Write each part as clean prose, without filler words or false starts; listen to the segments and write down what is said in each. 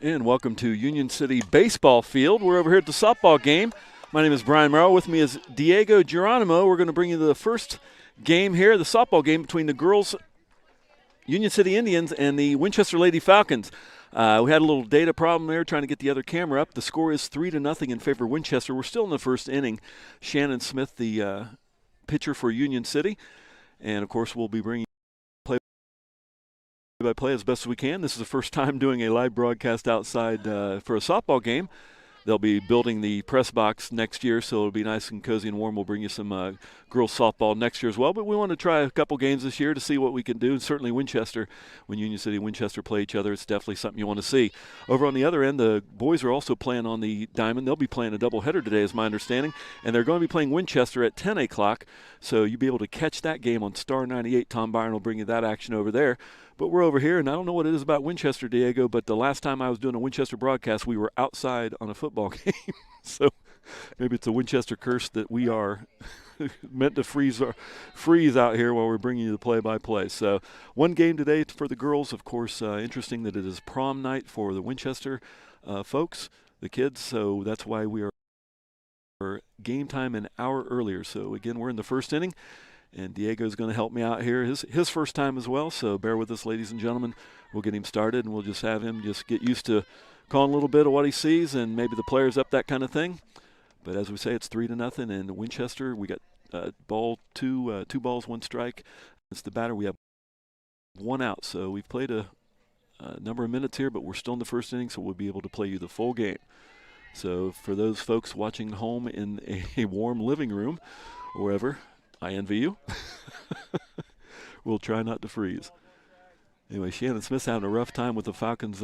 And welcome to Union City Baseball Field. We're over here at the softball game. My name is Brian Merrill. With me is Diego Geronimo. We're going to bring you the first game here, the softball game between the girls Union City Indians and the Winchester Lady Falcons. We had a little data problem there trying to get the other camera up. The score is 3-0 in favor of Winchester. We're still in the first inning. Shannon Smith, the pitcher for Union City. And, of course, we'll be bringing play-by-play as best as we can. This is the first time doing a live broadcast outside for a softball game. They'll be building the press box next year, so it'll be nice and cozy and warm. We'll bring you some girls softball next year as well. But we want to try a couple games this year to see what we can do. And certainly Winchester, when Union City and Winchester play each other, it's definitely something you want to see. Over on the other end, the boys are also playing on the diamond. They'll be playing a doubleheader today, is my understanding. And they're going to be playing Winchester at 10 o'clock. So you'll be able to catch that game on Star 98. Tom Byron will bring you that action over there. But we're over here, and I don't know what it is about Winchester, Diego, but the last time I was doing a Winchester broadcast, we were outside on a football game. So maybe it's a Winchester curse that we are meant to freeze out here while we're bringing you the play-by-play. So one game today for the girls. Of course, interesting that it is prom night for the Winchester folks, the kids. So that's why we are game time an hour earlier. So, again, we're in the first inning. And Diego's going to help me out here. His first time as well, so bear with us, ladies and gentlemen. We'll get him started, and we'll just have him just get used to calling a little bit of what he sees and maybe the players up, that kind of thing. But as we say, it's 3-0, and Winchester, we got two balls, one strike. It's the batter. We have one out, so we've played a number of minutes here, but we're still in the first inning, so we'll be able to play you the full game. So for those folks watching home in a warm living room or wherever, I envy you. We'll try not to freeze. Anyway, Shannon Smith's having a rough time with the Falcons'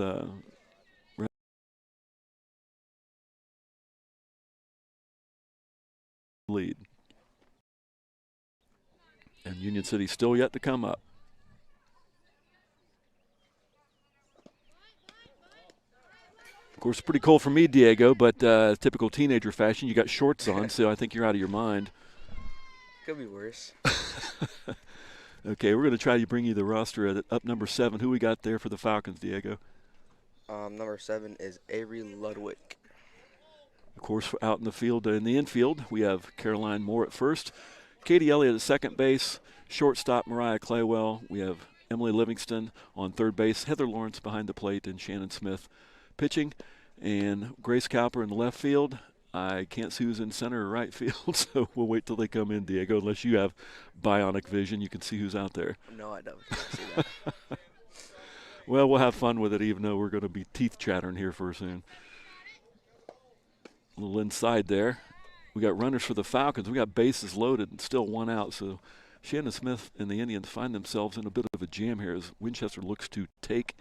lead. And Union City still yet to come up. Of course, it's pretty cold for me, Diego, but typical teenager fashion, you got shorts on, so I think you're out of your mind. Could be worse. Okay, we're going to try to bring you the roster at up number 7. Who we got there for the Falcons, Diego? Number 7 is Avery Ludwig. Of course, out in the field, in the infield, we have Caroline Moore at first, Katie Elliott at second base, shortstop Mariah Claywell. We have Emily Livingston on third base, Heather Lawrence behind the plate, and Shannon Smith pitching, and Grace Cowper in the left field. I can't see who's in center or right field, so we'll wait till they come in, Diego, unless you have bionic vision. You can see who's out there. No, I don't. Can't see that. Well, we'll have fun with it, even though we're going to be teeth chattering here for soon. A little inside there. We got runners for the Falcons. We got bases loaded and still one out, so Shannon Smith and the Indians find themselves in a bit of a jam here as Winchester looks to take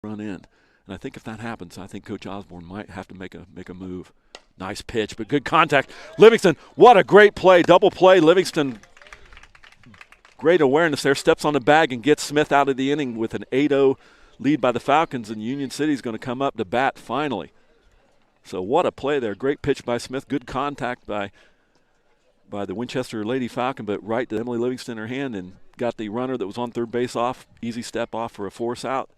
front end. And I think if that happens, I think Coach Osborne might have to make a move. Nice pitch, but good contact. Livingston, what a great play. Double play. Livingston, great awareness there. Steps on the bag and gets Smith out of the inning with an 8-0 lead by the Falcons. And Union City's going to come up to bat finally. So what a play there. Great pitch by Smith. Good contact by the Winchester Lady Falcon, but right to Emily Livingston in her hand and got the runner that was on third base off. Easy step off for a force out.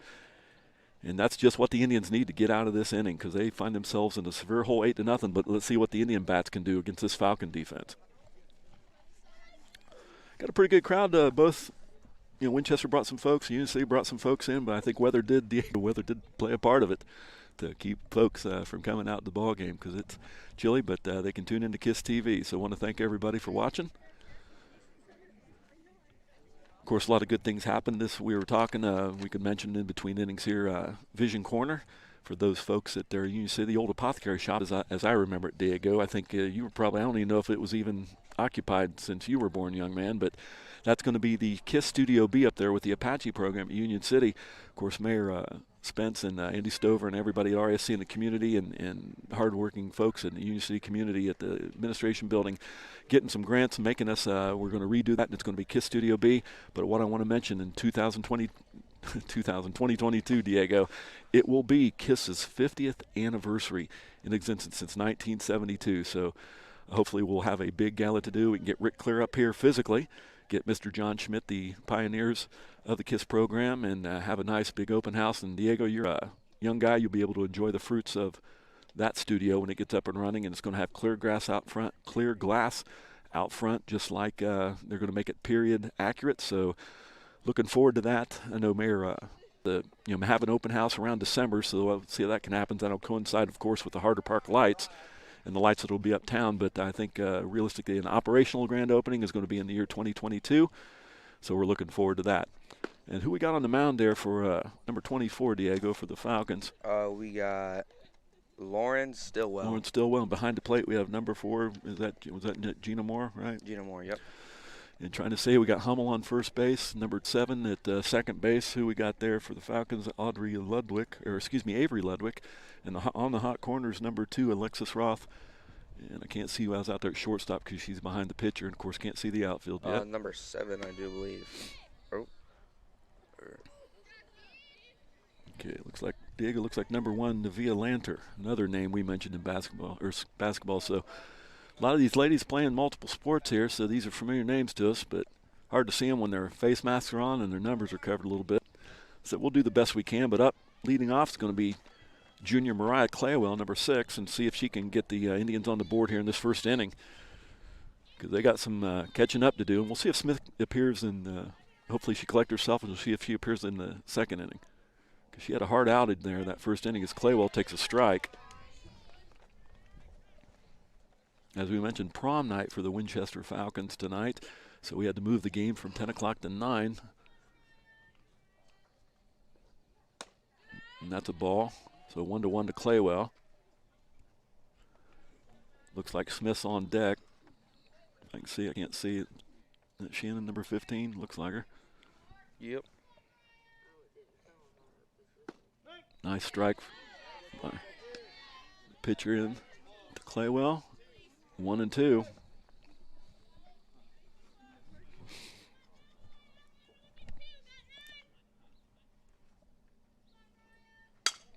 And that's just what the Indians need to get out of this inning because they find themselves in a severe hole 8-0. But let's see what the Indian bats can do against this Falcon defense. Got a pretty good crowd. Both, Winchester brought some folks, Union City brought some folks in, but I think weather did play a part of it to keep folks from coming out to the ball game because it's chilly. But they can tune into K.I.S.S TV. So I want to thank everybody for watching. Of course, a lot of good things happened. We were talking, we could mention in between innings here, Vision Corner for those folks at their Union City, the old apothecary shop, as I remember it, Diego. I think you were probably, I don't even know if it was even occupied since you were born, young man, but that's going to be the K.I.S.S Studio B up there with the Apache program at Union City. Of course, Mayor Spence and Andy Stover and everybody at RSC in the community and hardworking folks in the Union City community at the administration building getting some grants and making us, we're going to redo that, and it's going to be K.I.S.S Studio B. But what I want to mention in 2022, Diego, it will be K.I.S.S 50th anniversary in existence since 1972. So hopefully we'll have a big gala to do. We can get Rick Clear up here physically, get Mr. John Schmidt, the pioneers of the K.I.S.S program, and have a nice big open house. And Diego, you're a young guy. You'll be able to enjoy the fruits of that studio when it gets up and running, and it's going to have clear glass out front, just like they're going to make it period accurate. So looking forward to that. I know Mayor have an open house around December, so we'll see how that can happen. That'll coincide, of course, with the Harder Park lights and the lights that will be uptown. But I think realistically an operational grand opening is going to be in the year 2022. So we're looking forward to that. And who we got on the mound there for number 24, Diego, for the Falcons? We got Lauren Stillwell. Lauren Stillwell. And behind the plate we have number 4. Was that Gina Moore, right? Gina Moore, yep. And trying to say we got Hummel on first base, number 7 at second base. Who we got there for the Falcons? Avery Ludwig. And on the hot corners, number 2, Alexis Roth. And I can't see who else out there at shortstop because she's behind the pitcher, and of course can't see the outfield yet. Number 7, I do believe. Okay, Diego looks like number 1, Nevia Lanter, another name we mentioned in basketball. So a lot of these ladies playing multiple sports here, so these are familiar names to us, but hard to see them when their face masks are on and their numbers are covered a little bit. So we'll do the best we can, but leading off is going to be junior Mariah Claywell, number 6, and see if she can get the Indians on the board here in this first inning because they got some catching up to do. And we'll see if Smith appears hopefully she collects herself, and we'll see if she appears in the second inning because she had a hard outing there that first inning as Claywell takes a strike. As we mentioned, prom night for the Winchester Falcons tonight, so we had to move the game from 10 o'clock to 9. And that's a ball. So 1-1 to Claywell. Looks like Smith's on deck. I can't see it. Is that Shannon, number 15? Looks like her. Yep. Nice strike. Pitcher in to Claywell. 1-2.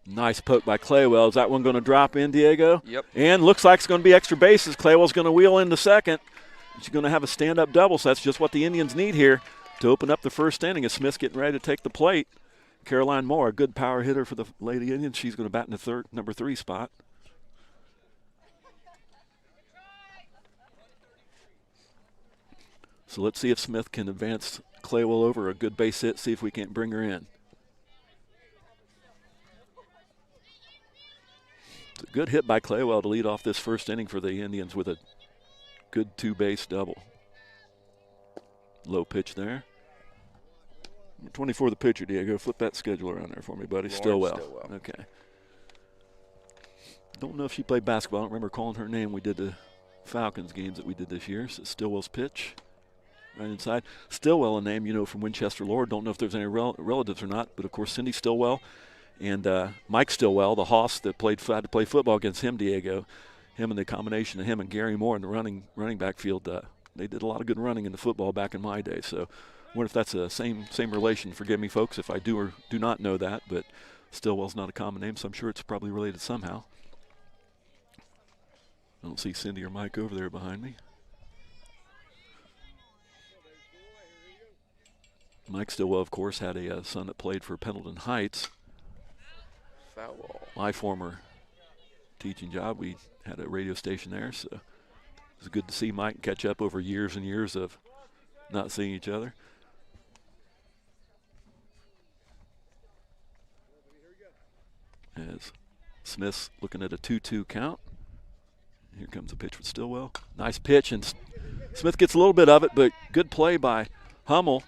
Nice poke by Claywell. Is that one going to drop in, Diego? Yep. And looks like it's going to be extra bases. Claywell's going to wheel into second. She's going to have a stand-up double, so that's just what the Indians need here to open up the first inning as Smith's getting ready to take the plate. Caroline Moore, a good power hitter for the Lady Indians. She's going to bat in the number 3 spot. So let's see if Smith can advance Claywell over a good base hit, see if we can't bring her in. It's a good hit by Claywell to lead off this first inning for the Indians with a good 2-base double. Low pitch there. 24, the pitcher, Diego. Flip that schedule around there for me, buddy. Stillwell. Okay. Don't know if she played basketball. I don't remember calling her name. We did the Falcons games that we did this year. So Stillwell's pitch. Right inside. Stillwell, a name from Winchester lore. Don't know if there's any relatives or not, but of course Cindy Stillwell And Mike Stillwell, the hoss that had to play football against him, Diego, him and the combination of him and Gary Moore in the running back field, they did a lot of good running in the football back in my day. So I wonder if that's the same relation. Forgive me, folks, if I do or do not know that, but Stillwell's not a common name, so I'm sure it's probably related somehow. I don't see Cindy or Mike over there behind me. Mike Stillwell, of course, had a son that played for Pendleton Heights. Foul ball. My former teaching job, we had a radio station there, so it was good to see Mike catch up over years and years of not seeing each other. As Smith's looking at a 2-2 count. Here comes a pitch with Stillwell. Nice pitch, and Smith gets a little bit of it, but good play by Hummel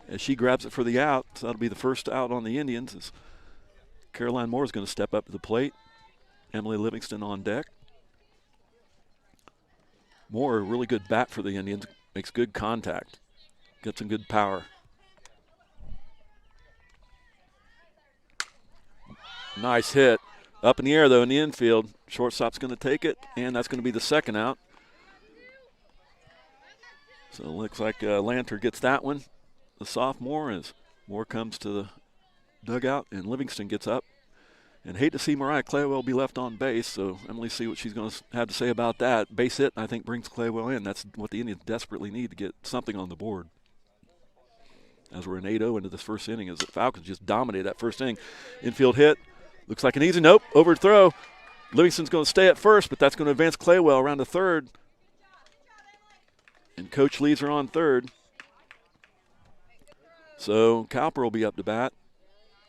as she grabs it for the out. So that'll be the first out on the Indians as Caroline Moore is going to step up to the plate. Emily Livingston on deck. Moore, a really good bat for the Indians, makes good contact, gets some good power. Nice hit. Up in the air, though, in the infield. Shortstop's going to take it, and that's going to be the second out. So it looks like Lanter gets that one. The sophomore, as Moore comes to the dugout, and Livingston gets up. And hate to see Mariah Claywell be left on base, so Emily see what she's going to have to say about that. Base hit, I think, brings Claywell in. That's what the Indians desperately need to get something on the board. As we're in 8-0 into this first inning, as the Falcons just dominated that first inning. Infield hit. Looks like an easy, nope, overthrow. Livingston's going to stay at first, but that's going to advance Claywell around to third. And Coach leaves her on third. So Cowper will be up to bat.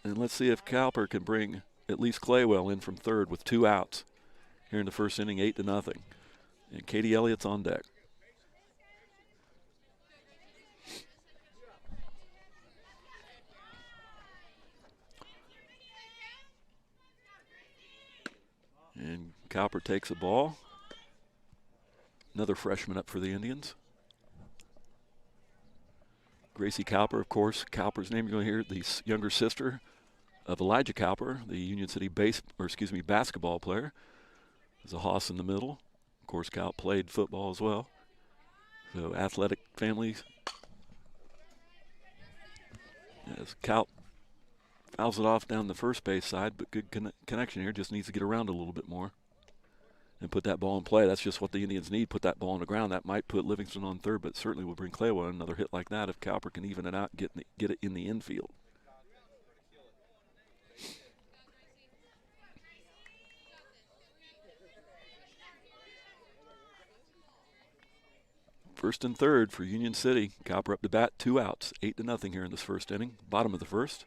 And let's see if Cowper can bring at least Claywell in from third with 2 outs here in the first inning, 8-0. And Katie Elliott's on deck. And Cowper takes a ball. Another freshman up for the Indians. Gracie Cowper, of course. Cowper's name you're going to hear, the younger sister of Elijah Cowper, the Union City basketball player. There's a hoss in the middle. Of course, Cal played football as well. So athletic families. As Cal fouls it off down the first base side, but good connection here. Just needs to get around a little bit more and put that ball in play. That's just what the Indians need, put that ball on the ground. That might put Livingston on third, but certainly will bring Claywell another hit like that if Cowper can even it out and get it in the infield. First and third for Union City. Cowper up to bat, 2 outs, 8-0 here in this first inning. Bottom of the first.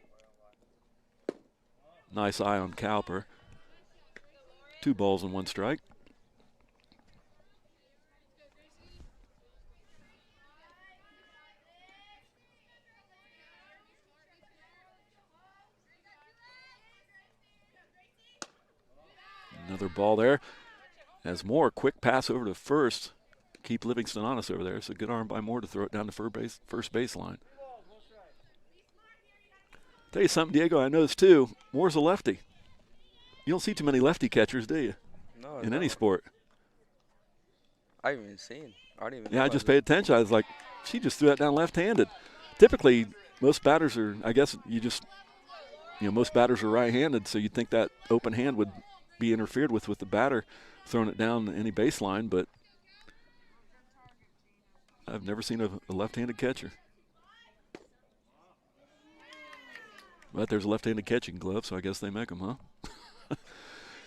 Nice eye on Cowper. 2 balls and 1 strike. Another ball there. As Moore, quick pass over to first. Keep Livingston honest over there. It's a good arm by Moore to throw it down the first baseline. Tell you something, Diego, I noticed too. Moore's a lefty. You don't see too many lefty catchers, do you? No. In any sport. I haven't even seen. I didn't even. Yeah, I just paid attention. I was like, she just threw that down left-handed. Typically, most batters are, I guess most batters are right-handed, so you'd think that open hand would be interfered with the batter throwing it down any baseline, but I've never seen a left-handed catcher. But there's a left-handed catching glove, so I guess they make them, huh?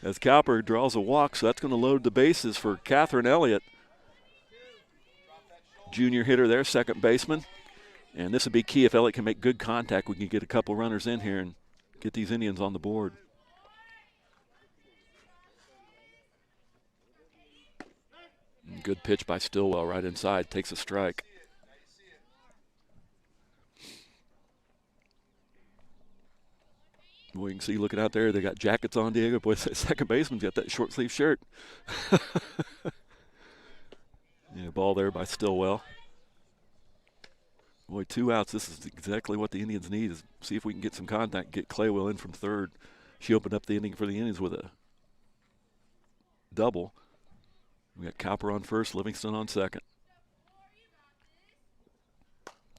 As Cowper draws a walk, so that's going to load the bases for Catherine Elliott. Junior hitter there, second baseman. And this would be key if Elliott can make good contact. We can get a couple runners in here and get these Indians on the board. And good pitch by Stillwell right inside, takes a strike. Well, you can see looking out there, they got jackets on, Diego. Boy, that second baseman's got that short sleeve shirt. Yeah, ball there by Stillwell. Boy, 2 outs. This is exactly what the Indians need, is see if we can get some contact, get Claywell in from third. She opened up the inning for the Indians with a double. We got Cowper on first, Livingston on second.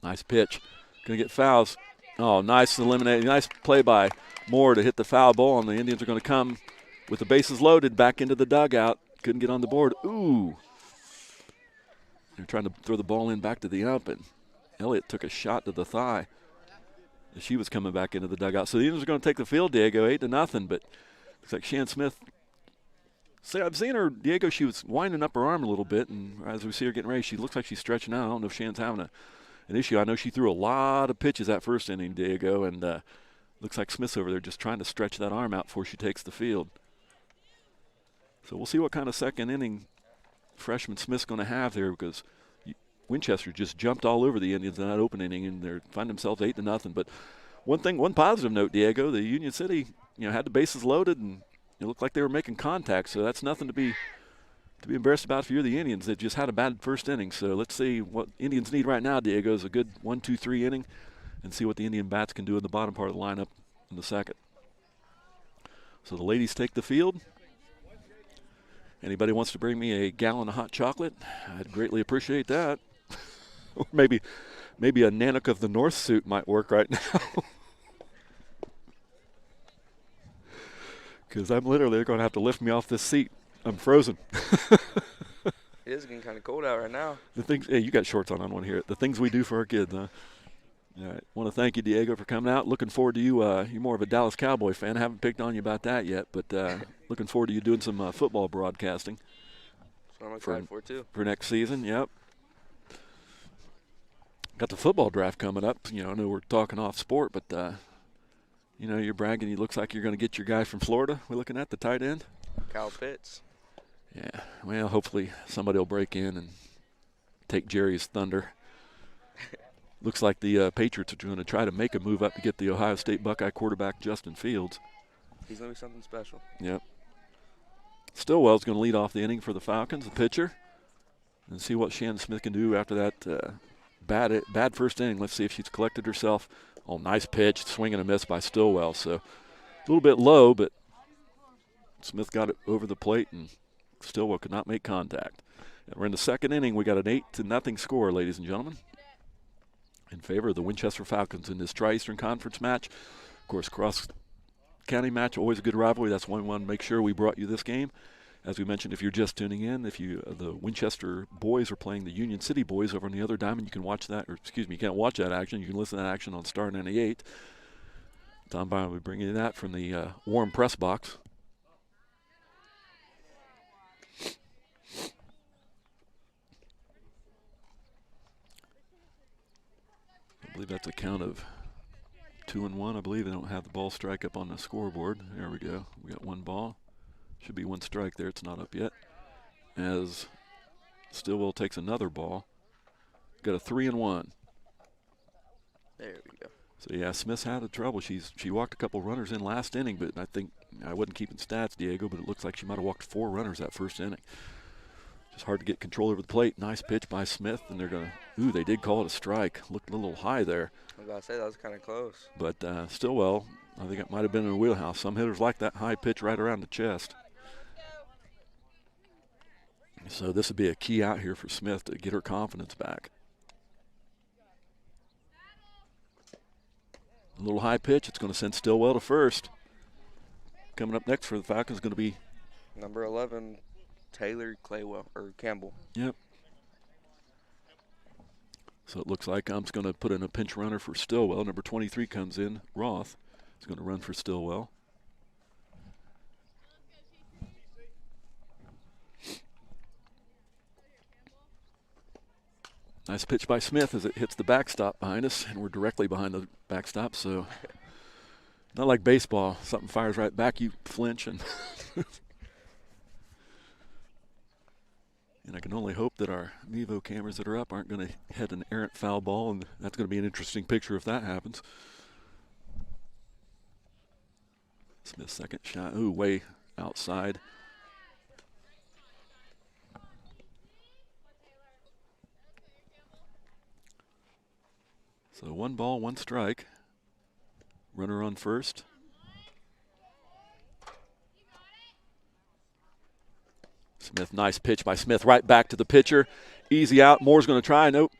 Nice pitch. Going to get fouls. Oh, nice eliminating. Nice play by Moore to hit the foul ball, and the Indians are going to come with the bases loaded back into the dugout. Couldn't get on the board. Ooh. They're trying to throw the ball in back to the ump, and Elliott took a shot to the thigh as she was coming back into the dugout. So the Indians are going to take the field, Diego, 8-0, but looks like Shan Smith. See, I've seen her, Diego, she was winding up her arm a little bit, and as we see her getting ready, she looks like she's stretching out. I don't know if Shan's having an issue. I know she threw a lot of pitches that first inning, Diego, and looks like Smith's over there just trying to stretch that arm out before she takes the field. So we'll see what kind of second inning freshman Smith's going to have there, because Winchester just jumped all over the Indians in that open inning, and they find themselves 8-0. But one positive note, Diego, the Union City, had the bases loaded, and it looked like they were making contact. So that's nothing to be embarrassed about if you're the Indians. They just had a bad first inning. So let's see what Indians need right now, Diego, is a good 1-2-3 inning, and see what the Indian bats can do in the bottom part of the lineup in the second. So the ladies take the field. Anybody wants to bring me a gallon of hot chocolate, I'd greatly appreciate that. Or maybe a Nanook of the North suit might work right now. Because I'm literally going to have to lift me off this seat. I'm frozen. It is getting kind of cold out right now. Hey, you got shorts on. I want to hear it. The things we do for our kids, huh? All right. Want to thank you, Diego, for coming out. Looking forward to you. You're more of a Dallas Cowboy fan. I haven't picked on you about that yet, but looking forward to you doing some football broadcasting. That's what I'm excited for, too. For next season, yep. Got the football draft coming up. I know we're talking off sport, but, you're bragging. It looks like you're going to get your guy from Florida. We're looking at the tight end. Kyle Pitts. Yeah, well, hopefully somebody will break in and take Jerry's thunder. Looks like the Patriots are going to try to make a move up to get the Ohio State Buckeye quarterback Justin Fields. He's going to be something special. Yep. Stillwell's going to lead off the inning for the Falcons, the pitcher, and see what Shannon Smith can do after that bad first inning. Let's see if she's collected herself. Oh, nice pitch, swing and a miss by Stillwell. So a little bit low, but Smith got it over the plate, and Stillwell could not make contact. And we're in the second inning. We got an 8-0 score, ladies and gentlemen, in favor of the Winchester Falcons in this Tri-Eastern Conference match. Of course, cross-county match, always a good rivalry. That's why we want to make sure we brought you this game. As we mentioned, if you're just tuning in, the Winchester boys are playing the Union City boys over on the other diamond, you can watch that, you can't watch that action. You can listen to that action on Star 98. Tom Byron will be bringing you that from the warm press box. I believe that's a count of 2-1. I believe they don't have the ball strike up on the scoreboard. There we go. We got one ball. Should be one strike there. It's not up yet. As Stillwell takes another ball. Got a 3-1. There we go. So, yeah, Smith's had a trouble. She walked a couple runners in last inning, but I think I wasn't keeping stats, Diego, but it looks like she might have walked 4 runners that first inning. Just hard to get control over the plate. Nice pitch by Smith, and they're going to – ooh, they did call it a strike. Looked a little high there. I was about to say that was kind of close. But Stillwell, I think it might have been in her wheelhouse. Some hitters like that high pitch right around the chest. So this would be a key out here for Smith to get her confidence back. A little high pitch. It's going to send Stillwell to first. Coming up next for the Falcons is going to be number 11, Taylor Campbell. Yep. So it looks like I'm going to put in a pinch runner for Stillwell. Number 23 comes in. Roth is going to run for Stillwell. Nice pitch by Smith as it hits the backstop behind us, and we're directly behind the backstop, so not like baseball. Something fires right back, you flinch, and and I can only hope that our Mevo cameras that are up aren't going to hit an errant foul ball, and that's going to be an interesting picture if that happens. Smith's second shot, ooh, way outside. So 1 ball, 1 strike. Runner on first. Smith, nice pitch by Smith, right back to the pitcher. Easy out. Moore's going to try. Nope.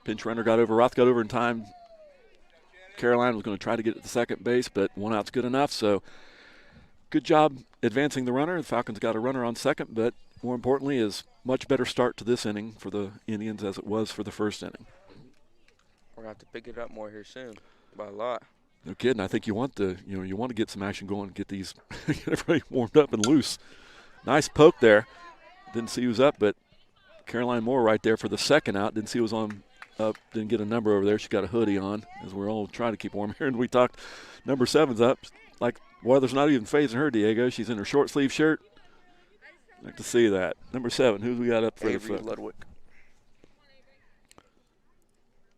Pinch runner got over. Roth got over in time. Caroline was going to try to get it to second base, but 1 out's good enough. So good job advancing the runner. The Falcons got a runner on second, but more importantly is much better start to this inning for the Indians as it was for the first inning. We're going to have to pick it up more here soon by a lot. No kidding. I think you want to get some action going, get these get everybody warmed up and loose. Nice poke there. Didn't see who was up, but Caroline Moore right there for the second out. Didn't see who was on up. Didn't get a number over there. She got a hoodie on as we're all trying to keep warm here. And we talked number 7's up. Like weather's not even phasing her, Diego. She's in her short sleeve shirt. Like to see that. Number 7. Who we got up for Avery the Ludwig.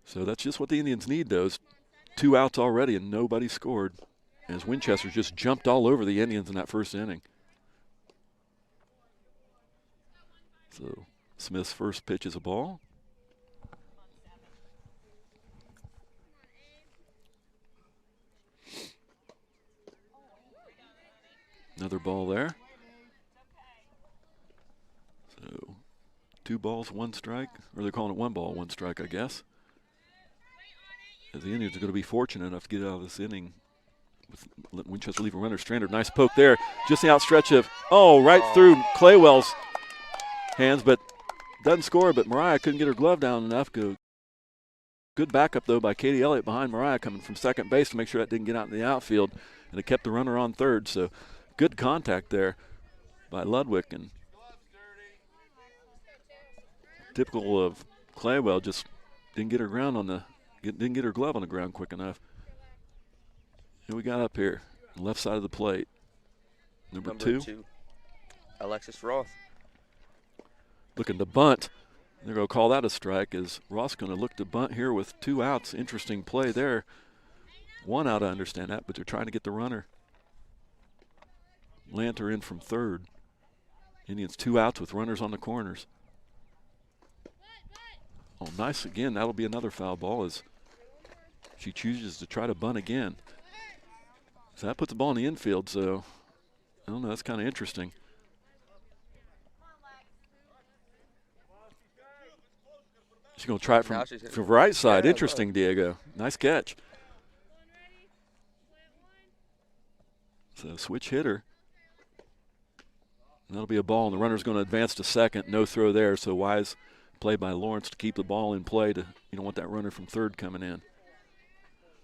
So that's just what the Indians need, those 2 outs already, and nobody scored. As Winchester just jumped all over the Indians in that first inning. So Smith's first pitch is a ball. Another ball there. So 2 balls, 1 strike. Or they're calling it 1 ball, 1 strike, I guess. As the Indians are going to be fortunate enough to get out of this inning with Winchester leave a runner stranded. Nice poke there. Just the outstretch of, right through Claywell's hands, but doesn't score. But Mariah couldn't get her glove down enough. Good backup, though, by Katie Elliott behind Mariah coming from second base to make sure that didn't get out in the outfield. And it kept the runner on third. So good contact there by Ludwig. And typical of Claywell, just didn't get her didn't get her glove on the ground quick enough. Who we got up here? Left side of the plate. Number 2. Alexis Roth. Looking to bunt. They're going to call that a strike as Roth's going to look to bunt here with 2 outs. Interesting play there. 1 out, I understand that, but they're trying to get the runner. Lanter in from third. Indians 2 outs with runners on the corners. Oh, nice again. That'll be another foul ball as she chooses to try to bunt again. So that puts the ball in the infield, so I don't know, that's kind of interesting. She's going to try it from the right side. Interesting, Diego. Nice catch. So switch hitter. And that'll be a ball, and the runner's going to advance to second. No throw there, so wise play by Lawrence to keep the ball in play. You don't want that runner from third coming in.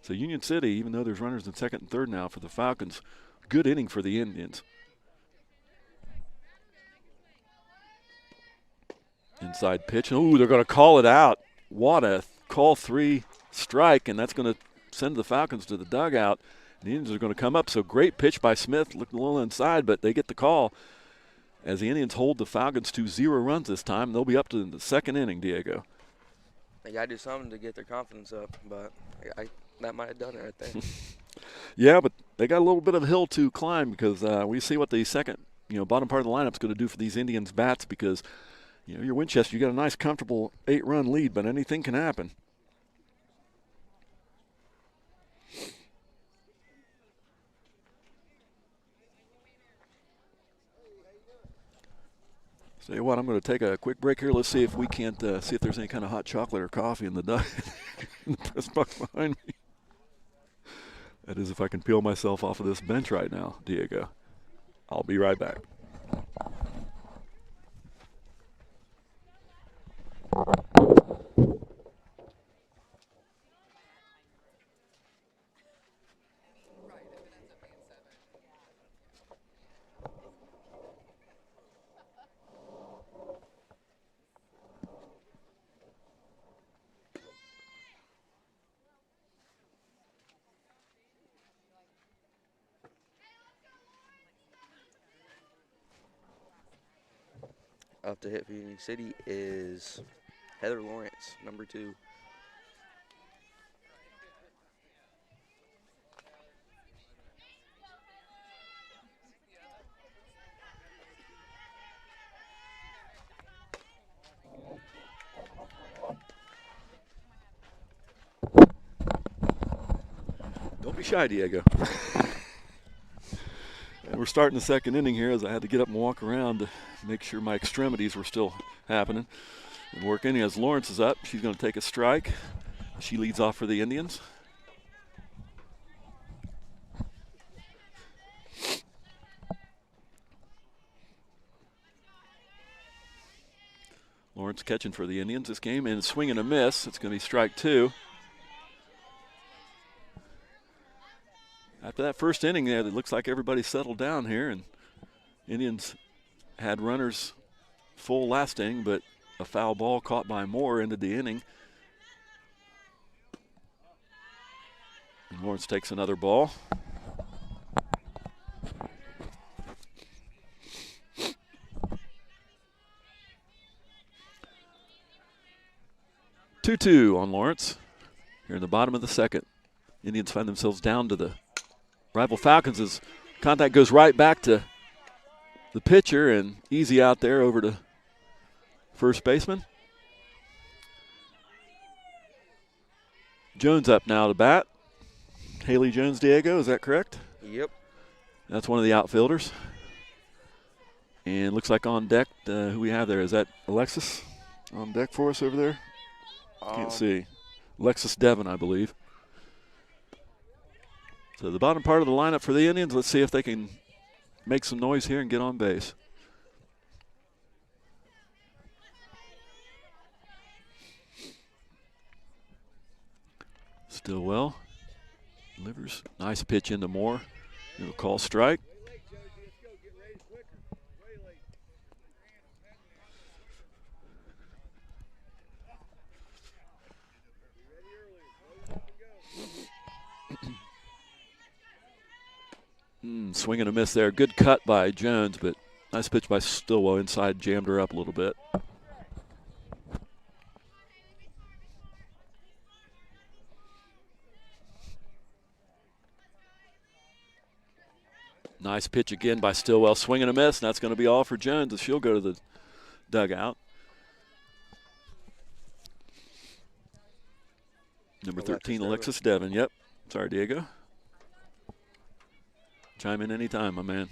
So Union City, even though there's runners in second and third now for the Falcons, good inning for the Indians. Inside pitch. Ooh, they're going to call it out. What a call 3 strike, and that's going to send the Falcons to the dugout. The Indians are going to come up. So great pitch by Smith. Looked a little inside, but they get the call. As the Indians hold the Falcons to 0 runs this time, they'll be up to the second inning, Diego. They got to do something to get their confidence up, but that might have done it right there. Yeah, but they got a little bit of a hill to climb because we see what the second, bottom part of the lineup is going to do for these Indians bats because, you're Winchester, you got a nice, comfortable 8-run lead, but anything can happen. Tell you what, I'm going to take a quick break here. Let's see if we can't see if there's any kind of hot chocolate or coffee in the in the press box behind me. That is if I can peel myself off of this bench right now, Diego. I'll be right back. Up to hit for Union City is Heather Lawrence, number 2. shy, Diego. And we're starting the second inning here as I had to get up and walk around to make sure my extremities were still happening and working. As Lawrence is up, she's going to take a strike. She leads off for the Indians. Lawrence catching for the Indians this game, and swing and a miss. It's going to be strike 2. After that first inning there, it looks like everybody settled down here, and Indians had runners full last inning, but a foul ball caught by Moore ended the inning. And Lawrence takes another ball. Two on Lawrence. Here in the bottom of the second. Indians find themselves down to the rival Falcons as contact goes right back to the pitcher, and easy out there over to first baseman. Jones up now to bat. Haley Jones, Diego, is that correct? Yep. That's one of the outfielders. And looks like on deck, who we have there, is that Alexis on deck for us over there? Can't see. Alexis Devon, I believe. So the bottom part of the lineup for the Indians, let's see if they can make some noise here and get on base. Stillwell delivers. Nice pitch into Moore. It'll call strike. Swing and a miss there. Good cut by Jones, but nice pitch by Stillwell inside, jammed her up a little bit. Nice pitch again by Stillwell. Swing and a miss, and that's going to be all for Jones as she'll go to the dugout. Number 13, Alexis Devon. Yep. Sorry, Diego. Chime in anytime, my man.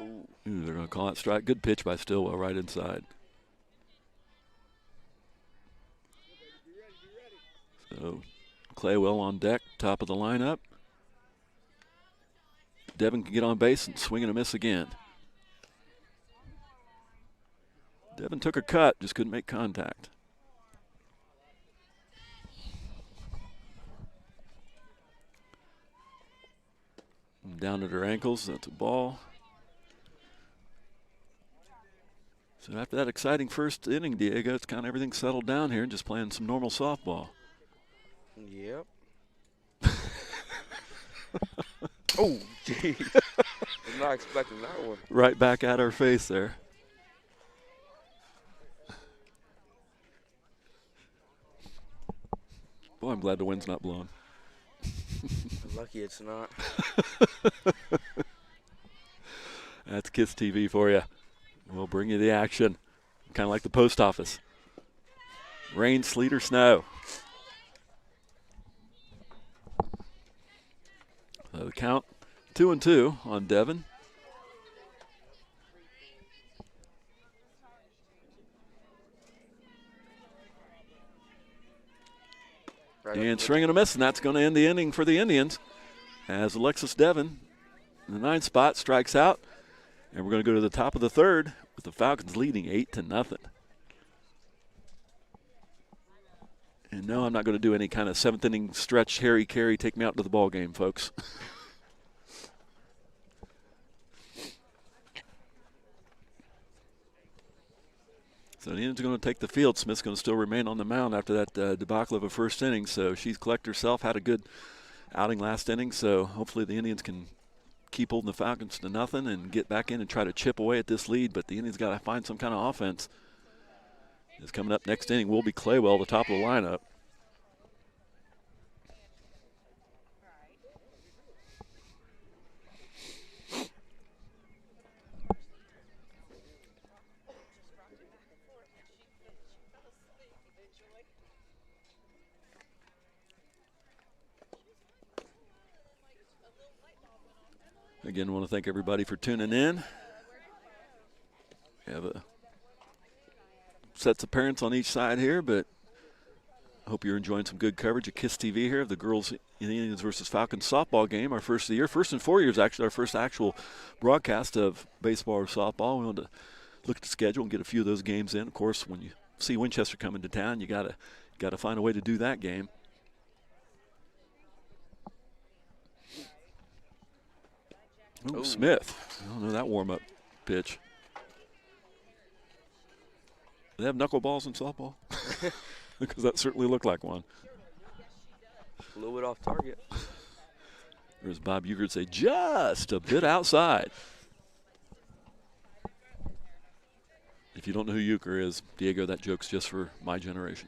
Ooh, they're going to call it strike. Good pitch by Stillwell right inside. So Claywell on deck, top of the lineup. Devon can get on base and swing and a miss again. Devon took a cut, just couldn't make contact. Down at her ankles, that's a ball. So after that exciting first inning, Diego, it's kind of everything settled down here and just playing some normal softball. Yep. Oh, jeez. I'm not expecting that one. Right back at our face there. Boy, I'm glad the wind's not blowing. Lucky it's not. That's KISS TV for you. We'll bring you the action. Kind of like the post office. Rain, sleet, or snow. So the count 2-2 on Devon. And swing and a miss, and that's going to end the inning for the Indians as Alexis Devon in the 9th spot strikes out. And we're going to go to the top of the third with the Falcons leading 8-0. And no, I'm not going to do any kind of 7th inning stretch, Harry Carey, take me out to the ball game, folks. So the Indians are going to take the field. Smith's going to still remain on the mound after that debacle of a first inning. So she's collected herself, had a good outing last inning. So hopefully the Indians can keep holding the Falcons to nothing and get back in and try to chip away at this lead. But the Indians got to find some kind of offense. Is coming up next inning will be Claywell, the top of the lineup. Again, I want to thank everybody for tuning in. We have a sets of parents on each side here, but I hope you're enjoying some good coverage of K.I.S.S TV here of the girls Indians versus Falcons softball game. Our first of the year, first in 4 years actually, our first actual broadcast of baseball or softball. We wanted to look at the schedule and get a few of those games in. Of course, when you see Winchester coming to town, you gotta find a way to do that game. Ooh, Smith. I don't know that warm-up pitch. Do they have knuckleballs in softball? Because that certainly looked like one. A little bit off target. Or as Bob Euchre would say, just a bit outside. If you don't know who Euchre is, Diego, that joke's just for my generation.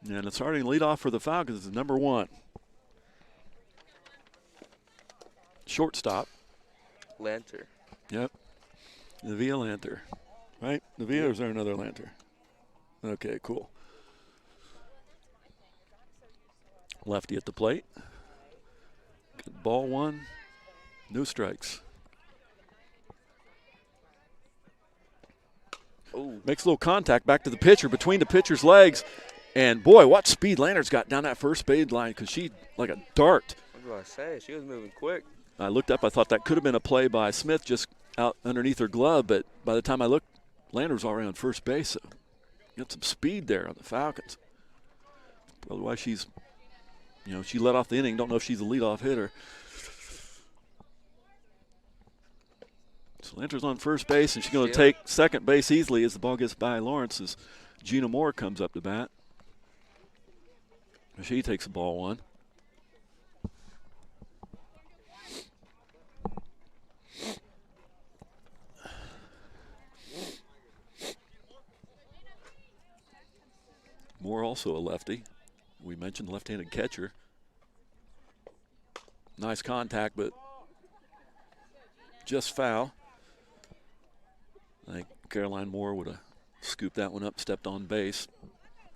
And the starting leadoff for the Falcons is number 1. Shortstop. Lanter. Yep. Navia Lanter. Right? Navia, or is there another Lanter? Okay, cool. Lefty at the plate. Good ball 1. No strikes. Ooh. Makes a little contact back to the pitcher, between the pitcher's legs. And, boy, what speed Lanter's got down that first base line, because she, like a dart. What do I say? She was moving quick. I looked up. I thought that could have been a play by Smith just out underneath her glove, but by the time I looked, Lanter's already on first base. So got some speed there on the Falcons. Probably why she's, she let off the inning. Don't know if she's a leadoff hitter. So Lanter's on first base, and she's going to take second base easily as the ball gets by Lawrence as Gina Moore comes up to bat. She takes the ball 1. Moore also a lefty. We mentioned left-handed catcher. Nice contact, but just foul. I think Caroline Moore would have scooped that one up, stepped on base.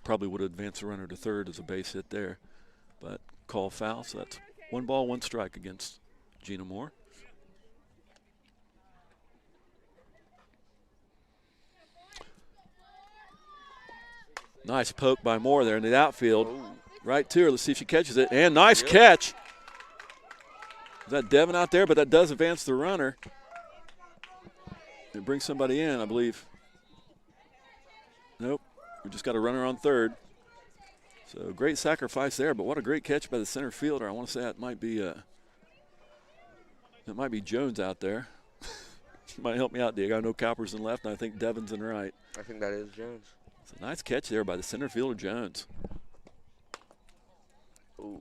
Probably would have advanced the runner to third as a base hit there. But call foul, so that's 1 ball, 1 strike against Gina Moore. Nice poke by Moore there in the outfield. Ooh. Right to her. Let's see if she catches it. And nice catch. Is that Devin out there? But that does advance the runner. It brings somebody in, I believe. Nope. We just got a runner on third. So great sacrifice there, but what a great catch by the center fielder. I want to say that might be Jones out there. She might help me out, Diego. I know Cowper's in left, and I think Devin's in right. I think that is Jones. It's a nice catch there by the center fielder, Jones. Ooh.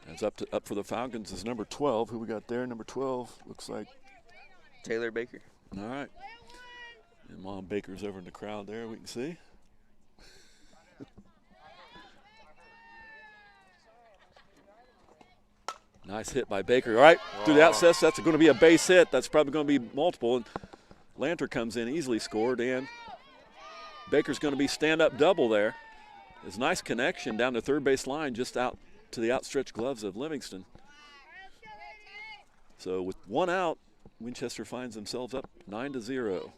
It's up for the Falcons is number 12. Who we got there? Number 12 looks like Taylor Baker. All right. And Mom Baker's over in the crowd there, we can see. Nice hit by Baker. All right, through the outset, that's going to be a base hit. That's probably going to be multiple. And Lanter comes in, easily scored, and Baker's going to be stand-up double there. It's a nice connection down the third base line, just out to the outstretched gloves of Livingston. So with 1 out, Winchester finds themselves up 9-0.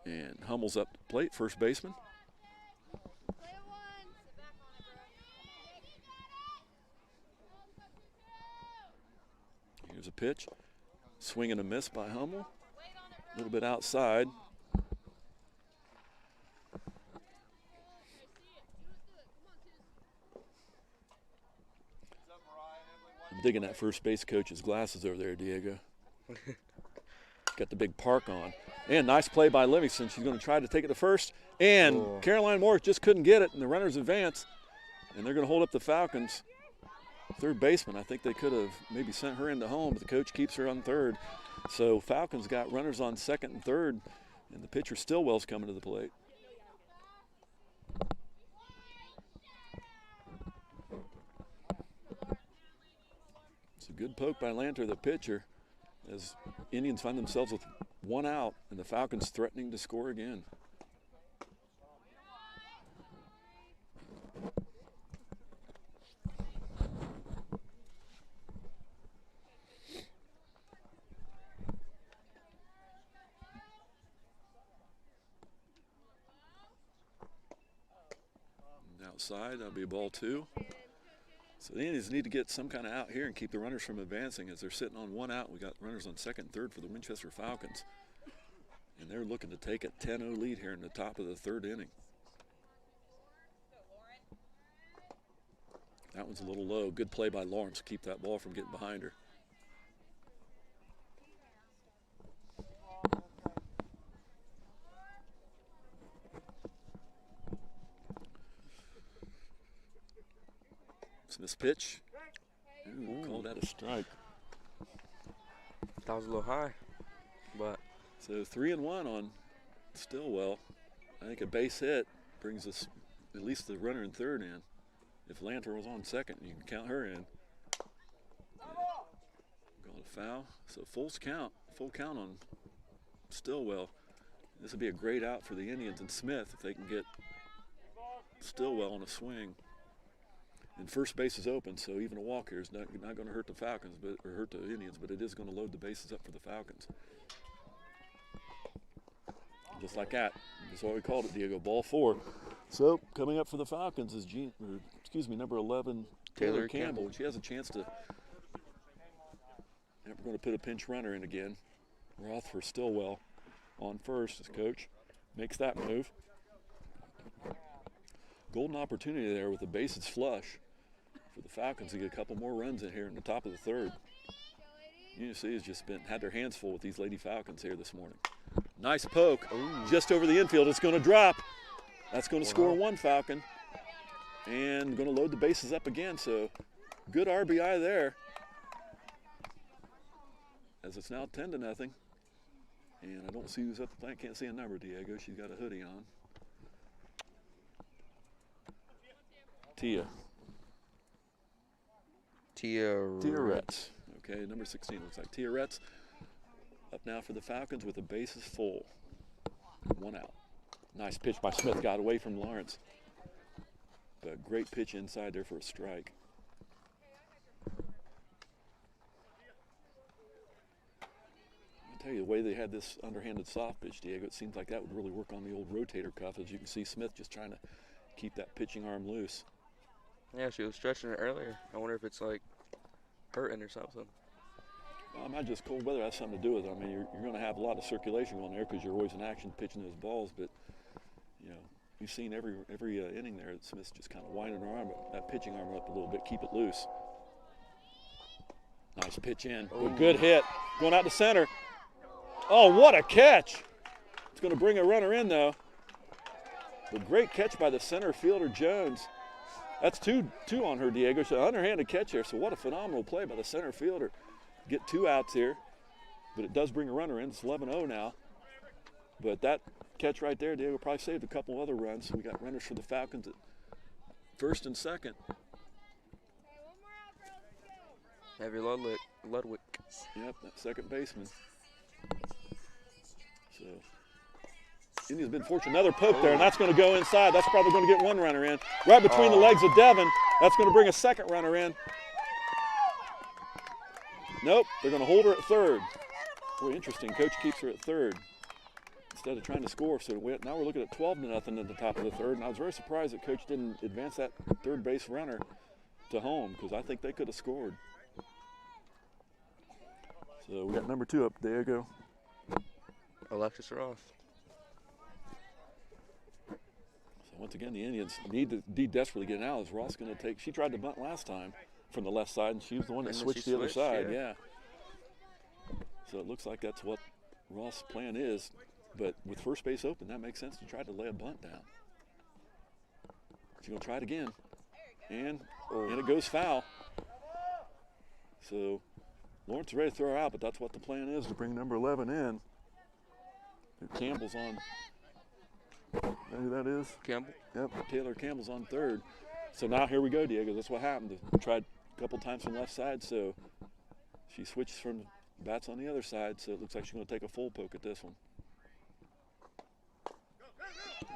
And Hummel's up to plate, first baseman. Here's a pitch. Swing and a miss by Hummel. A little bit outside. I'm digging that first base coach's glasses over there, Diego. Got the big park on. And nice play by Livingston. She's going to try to take it to first. And Caroline Moore just couldn't get it, and the runners advance. And they're going to hold up the Falcons. Third baseman, I think they could have maybe sent her into home, but the coach keeps her on third. So Falcons got runners on second and third, and the pitcher Stillwell's coming to the plate. It's a good poke by Lanter, the pitcher, as Indians find themselves with 1 out, and the Falcons threatening to score again. outside. That'll be ball 2. So the Indians need to get some kind of out here and keep the runners from advancing as they're sitting on 1 out. We got runners on 2nd and 3rd for the Winchester Falcons. And they're looking to take a 10-0 lead here in the top of the 3rd inning. That one's a little low. Good play by Lawrence to keep that ball from getting behind her. Smith's pitch. Ooh, called that a strike. That was a little high, but. So 3-1 on Stillwell. I think a base hit brings us at least the runner in 3rd in. If Lanter was on 2nd, you can count her in. Called a foul. So full count on Stillwell. This would be a great out for the Indians and Smith if they can get Stillwell on a swing. And first base is open, so even a walk here is not going to hurt the Falcons, or hurt the Indians, but it is going to load the bases up for the Falcons. Just like that. That's what we called it, Diego. Ball 4. So coming up for the Falcons is number 11, Taylor Campbell. She has a chance to. And we're going to put a pinch runner in again. Roth for Stillwell on first as coach makes that move. Golden opportunity there with the bases flush for the Falcons to get a couple more runs in here in the top of the 3rd. UC has just had their hands full with these Lady Falcons here this morning. Nice poke. Ooh. Just over the infield. It's going to drop. That's going to score 1 Falcon. And going to load the bases up again. So good RBI there. As it's now 10-0. And I don't see who's up the plate. Can't see a number, Diego. She's got a hoodie on. Tia Retz. Okay, number 16 looks like Tia Retz. Up now for the Falcons with the bases full. 1 out. Nice pitch by Smith. Got away from Lawrence. But great pitch inside there for a strike. I'll tell you, the way they had this underhanded soft pitch, Diego, it seems like that would really work on the old rotator cuff. As you can see, Smith just trying to keep that pitching arm loose. Yeah, she was stretching it earlier. I wonder if it's like hurting or something. Well, it might just cold weather has something to do with it. I mean, you're going to have a lot of circulation going there because you're always in action pitching those balls. But you know, you've seen every inning there that Smith's just kind of winding her arm, that pitching arm up a little bit, keep it loose. Nice pitch in. A good hit. Going out to center. Oh, what a catch! It's going to bring a runner in though. But great catch by the center fielder Jones. That's two on her, Diego. So underhanded catch here. So what a phenomenal play by the center fielder. Get 2 outs here, but it does bring a runner in. It's 11-0 now. But that catch right there, Diego, probably saved a couple other runs. So we got runners for the Falcons at 1st and 2nd. Heavy Ludwig. Yep, that second baseman. So Indians been fortunate. Another poke there, and that's going to go inside. That's probably going to get 1 runner in. Right between the legs of Devin. That's going to bring a 2nd runner in. Nope, they're going to hold her at 3rd. Boy, interesting. Coach keeps her at 3rd instead of trying to score. So now we're looking at 12-0 at the top of the 3rd. And I was very surprised that Coach didn't advance that 3rd base runner to home because I think they could have scored. So we got number 2 up. There you go. Alexis Roth. So once again, the Indians need desperately get out. As Roth's going to take. She tried to bunt last time from the left side, and she was the one that switched the other side. Yeah. So it looks like that's what Roth's plan is. But with first base open, that makes sense to try to lay a bunt down. She's going to try it again. And it goes foul. So Lawrence is ready to throw her out, but that's what the plan is, to bring number 11 in. Campbell's on. Know who that is? Campbell? Yep, Taylor Campbell's on 3rd. So now here we go, Diego. That's what happened. They tried a couple times from left side, so she switches from bats on the other side, so it looks like she's going to take a full poke at this one.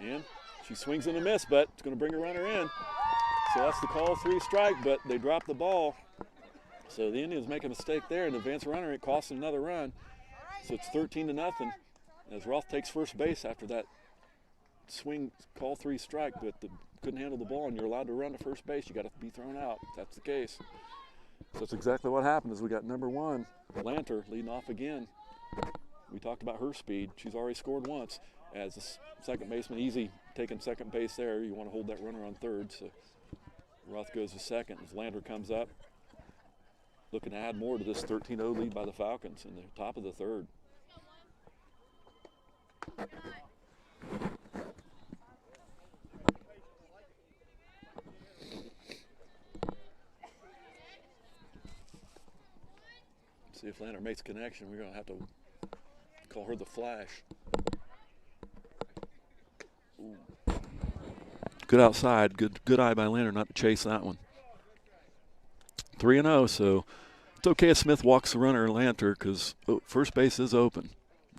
And she swings and a miss, but it's going to bring a runner in. So that's the call, 3 strike, but they dropped the ball. So the Indians make a mistake there, and advance runner, it costs them another run. So it's 13-0 as Roth takes first base after that swing, call 3 strike, but couldn't handle the ball, and you're allowed to run to first base. You got to be thrown out. If that's the case. So that's exactly what happened. Is we got number 1, Lanter, leading off again. We talked about her speed. She's already scored once. As the second baseman, easy taking second base there. You want to hold that runner on third. So Roth goes to second as Lanter comes up, looking to add more to this 13-0 lead by the Falcons in the top of the third. See if Lanter makes connection. We're going to have to call her the Flash. Ooh. Good outside. Good eye by Lanter not to chase that one. 3-0, so it's okay if Smith walks the runner Lanter because first base is open.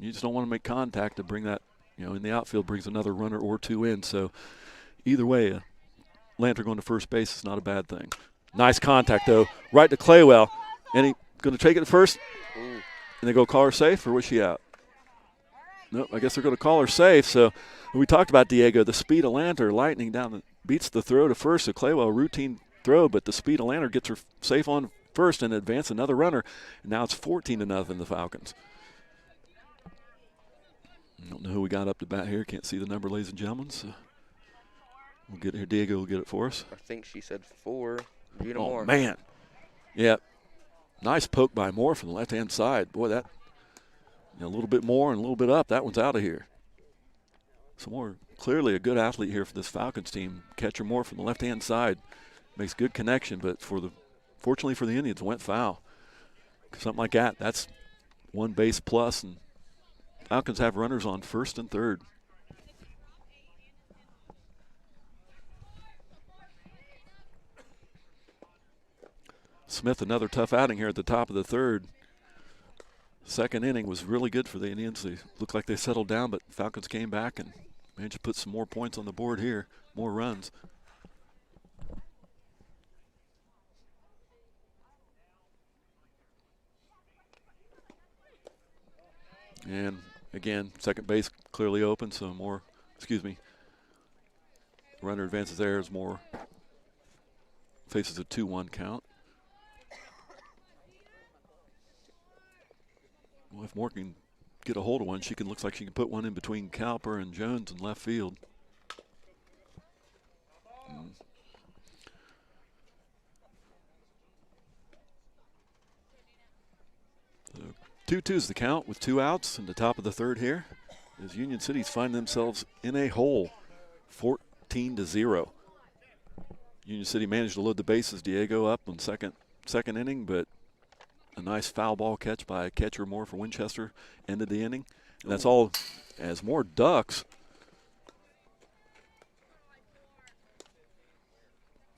You just don't want to make contact to bring that, in the outfield brings another runner or 2 in. So either way, Lanter going to first base is not a bad thing. Nice contact, though. Right to Claywell. And he going to take it to first. Ooh. And they go call her safe, or was she out? Nope, I guess they're going to call her safe. So we talked about Diego, the speed of Lanter, lightning down, beats the throw to first. So Claywell, routine throw, but the speed of Lanter gets her safe on first and advance another runner. And now it's 14-0 the Falcons. I don't know who we got up to bat here. Can't see the number, ladies and gentlemen. So we'll get here. Diego will get it for us. I think she said 4. Gina Oh, Moore. man. Yeah. Nice poke by Moore from the left-hand side. Boy, that a little bit more and a little bit up. That one's out of here. So Moore, clearly a good athlete here for this Falcons team. Catcher Moore from the left-hand side. Makes good connection, but fortunately for the Indians, went foul. Something like that, that's 1 base plus, and Falcons have runners on first and third. Smith, another tough outing here at the top of the third. Second inning was really good for the Indians. They looked like they settled down, but Falcons came back and managed to put some more points on the board here, more runs. And again, second base clearly open, so runner advances there as Moore faces a 2-1 count. Well, if Moore can get a hold of one, looks like she can put one in between Cowper and Jones in left field. So 2-2 is the count with 2 outs in the top of the third here. As Union City's find themselves in a hole, 14-0. Union City managed to load the bases. Diego up on second inning, but a nice foul ball catch by catcher Moore for Winchester ended the inning. And that's all as Moore ducks.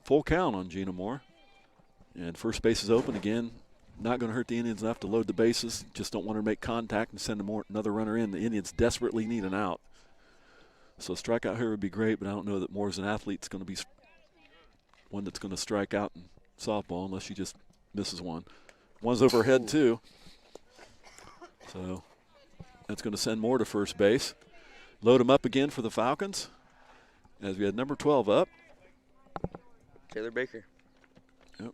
Full count on Gina Moore. And first base is open again. Not going to hurt the Indians enough to load the bases. Just don't want her to make contact and send another runner in. The Indians desperately need an out. So a strikeout here would be great, but I don't know that Moore's an athlete that's going to be one that's going to strike out in softball unless she just misses one. One's overhead too. So that's going to send Moore to first base. Load him up again for the Falcons as we had number 12 up. Taylor Baker. Yep.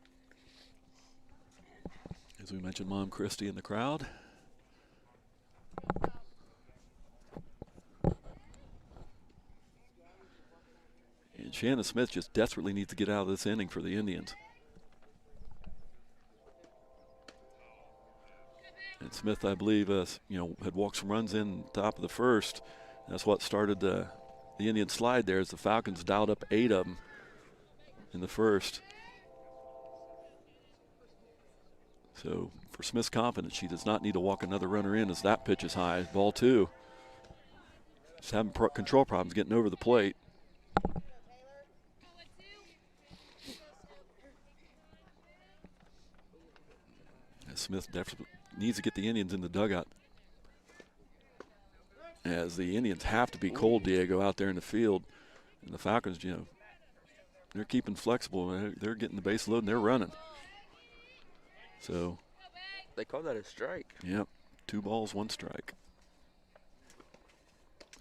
As we mentioned, Mom Christie in the crowd. And Shannon Smith just desperately needs to get out of this inning for the Indians. And Smith, I believe, had walked some runs in top of the first. That's what started the Indian slide there as the Falcons dialed up 8 of them in the first. So for Smith's confidence, she does not need to walk another runner in as that pitch is high. Ball 2. Just having control problems getting over the plate. And Smith definitely needs to get the Indians in the dugout. As the Indians have to be cold, Diego, out there in the field. And the Falcons, they're keeping flexible. They're getting the base load and they're running. So they call that a strike. Yep. 2 balls, 1 strike.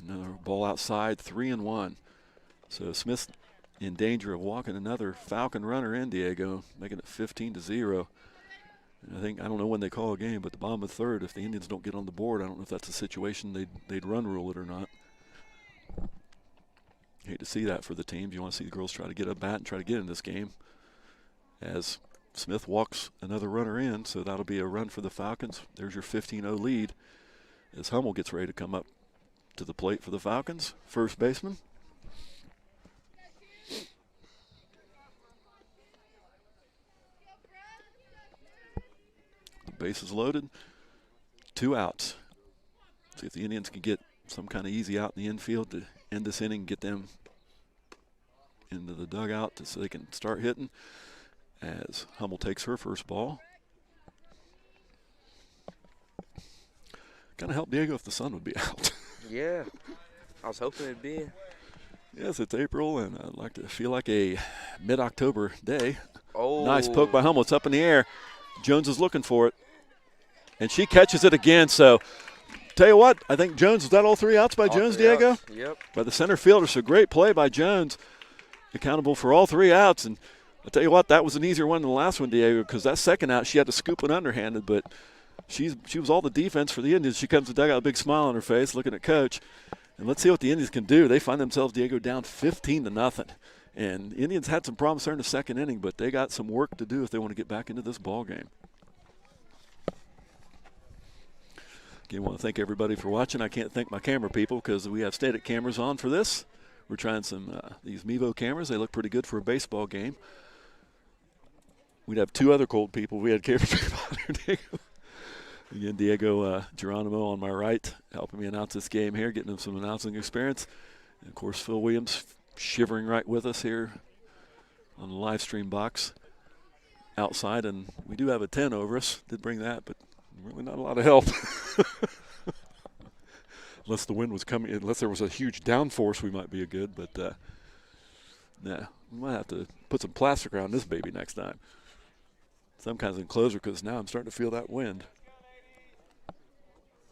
Another ball outside, 3-1. So Smith's in danger of walking another Falcon runner in, Diego, making it 15-0. And I don't know when they call a game, but the bottom of the third, if the Indians don't get on the board, I don't know if that's a situation they'd run rule it or not. Hate to see that for the teams. You want to see the girls try to get a bat and try to get in this game. As Smith walks another runner in, so that'll be a run for the Falcons. There's your 15-0 lead as Hummel gets ready to come up to the plate for the Falcons. First baseman. The base is loaded. 2 outs. See if the Indians can get some kind of easy out in the infield to end this inning, get them into the dugout so they can start hitting. As Hummel takes her first ball. Kind of help Diego if the sun would be out. Yeah, I was hoping it'd be. Yes, it's April, and I'd like to feel like a mid-October day. Oh. Nice poke by Hummel. It's up in the air. Jones is looking for it, and she catches it again. So, tell you what, I think Jones, was that all 3 outs by Jones, Diego? Outs. Yep. By the center fielder. So, great play by Jones, accountable for all 3 outs. And I'll tell you what, that was an easier one than the last one, Diego, because that second out she had to scoop it underhanded, but she was all the defense for the Indians. She comes to dugout, a big smile on her face, looking at Coach. And let's see what the Indians can do. They find themselves, Diego, down 15-0. And the Indians had some problems there in the second inning, but they got some work to do if they want to get back into this ball game. Again, I want to thank everybody for watching. I can't thank my camera people because we have static cameras on for this. We're trying some these Mevo cameras. They look pretty good for a baseball game. We'd have 2 other cold people. We had camera people out here, Diego. Again, Diego Geronimo on my right, helping me announce this game here, getting him some announcing experience. And, of course, Phil Williams shivering right with us here on the live stream box outside. And we do have a 10 over us. Did bring that, but really not a lot of help. Unless the wind was coming, unless there was a huge downforce, we might be a good. But, nah, we might have to put some plastic around this baby next time. Some kinds of enclosure, because now I'm starting to feel that wind.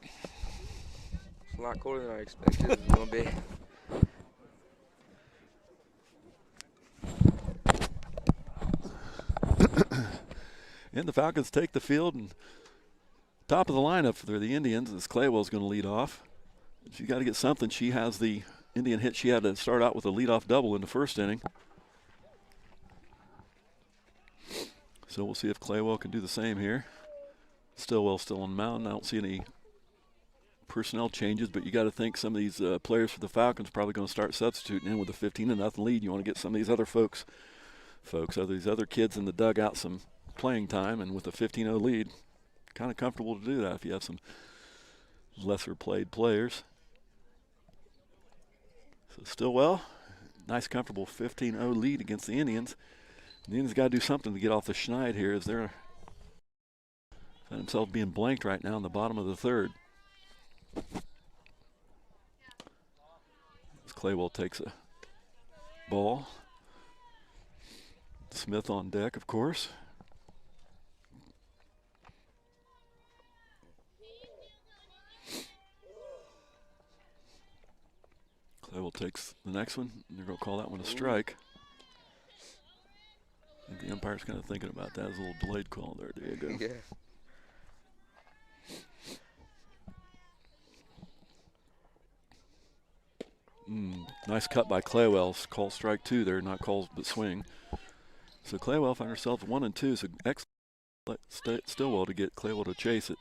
It's a lot colder than I expected it was going to be. And the Falcons take the field, and top of the lineup for the Indians is Claywell's going to lead off. She's got to get something. She has the Indian hit. She had to start out with a leadoff double in the first inning. So we'll see if Claywell can do the same here. Stillwell still on the mound. I don't see any personnel changes, but you got to think some of these players for the Falcons probably going to start substituting in with a 15-0 lead. You want to get some of these other these other kids in the dugout some playing time, and with a 15-0 lead, kind of comfortable to do that if you have some lesser played players. So Stillwell, nice comfortable 15-0 lead against the Indians. The Indians got to do something to get off the schneid here as they're find themselves being blanked right now in the bottom of the third. As Claywell takes a ball. Smith on deck, of course. Claywell takes the next one. They're going to call that one a strike. I think the umpire's kind of thinking about that as a little delayed call there. There you go. Yeah. Nice cut by Claywell. Call strike 2 there, not calls but swing. So Claywell found herself 1-2. So excellent Stillwell to get Claywell to chase it.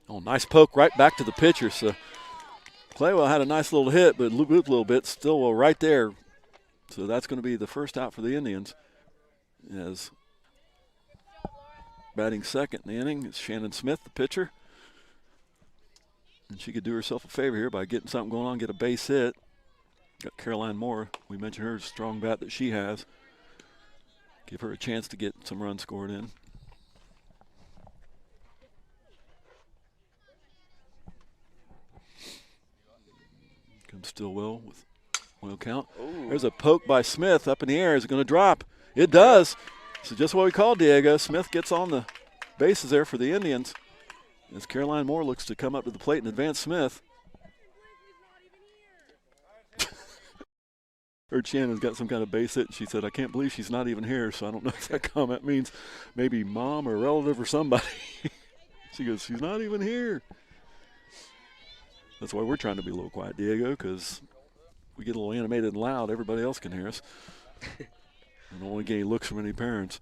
Oh, nice poke right back to the pitcher. So Claywell had a nice little hit, but looped a little bit. Stillwell right there. So that's going to be the first out for the Indians. As batting second in the inning is Shannon Smith, the pitcher. And she could do herself a favor here by getting something going on, get a base hit. Got Caroline Moore. We mentioned her strong bat that she has. Give her a chance to get some runs scored in. Comes Stillwell with oil count. Ooh. There's a poke by Smith up in the air. Is it going to drop? It does. So just what we called, Diego. Smith gets on the bases there for the Indians as Caroline Moore looks to come up to the plate and advance Smith. Heard Shannon's got some kind of base hit. She said, I can't believe she's not even here. So I don't know if that comment means maybe mom or relative or somebody. She goes, she's not even here. That's why we're trying to be a little quiet, Diego, because we get a little animated and loud. Everybody else can hear us. And don't want to get any looks from any parents.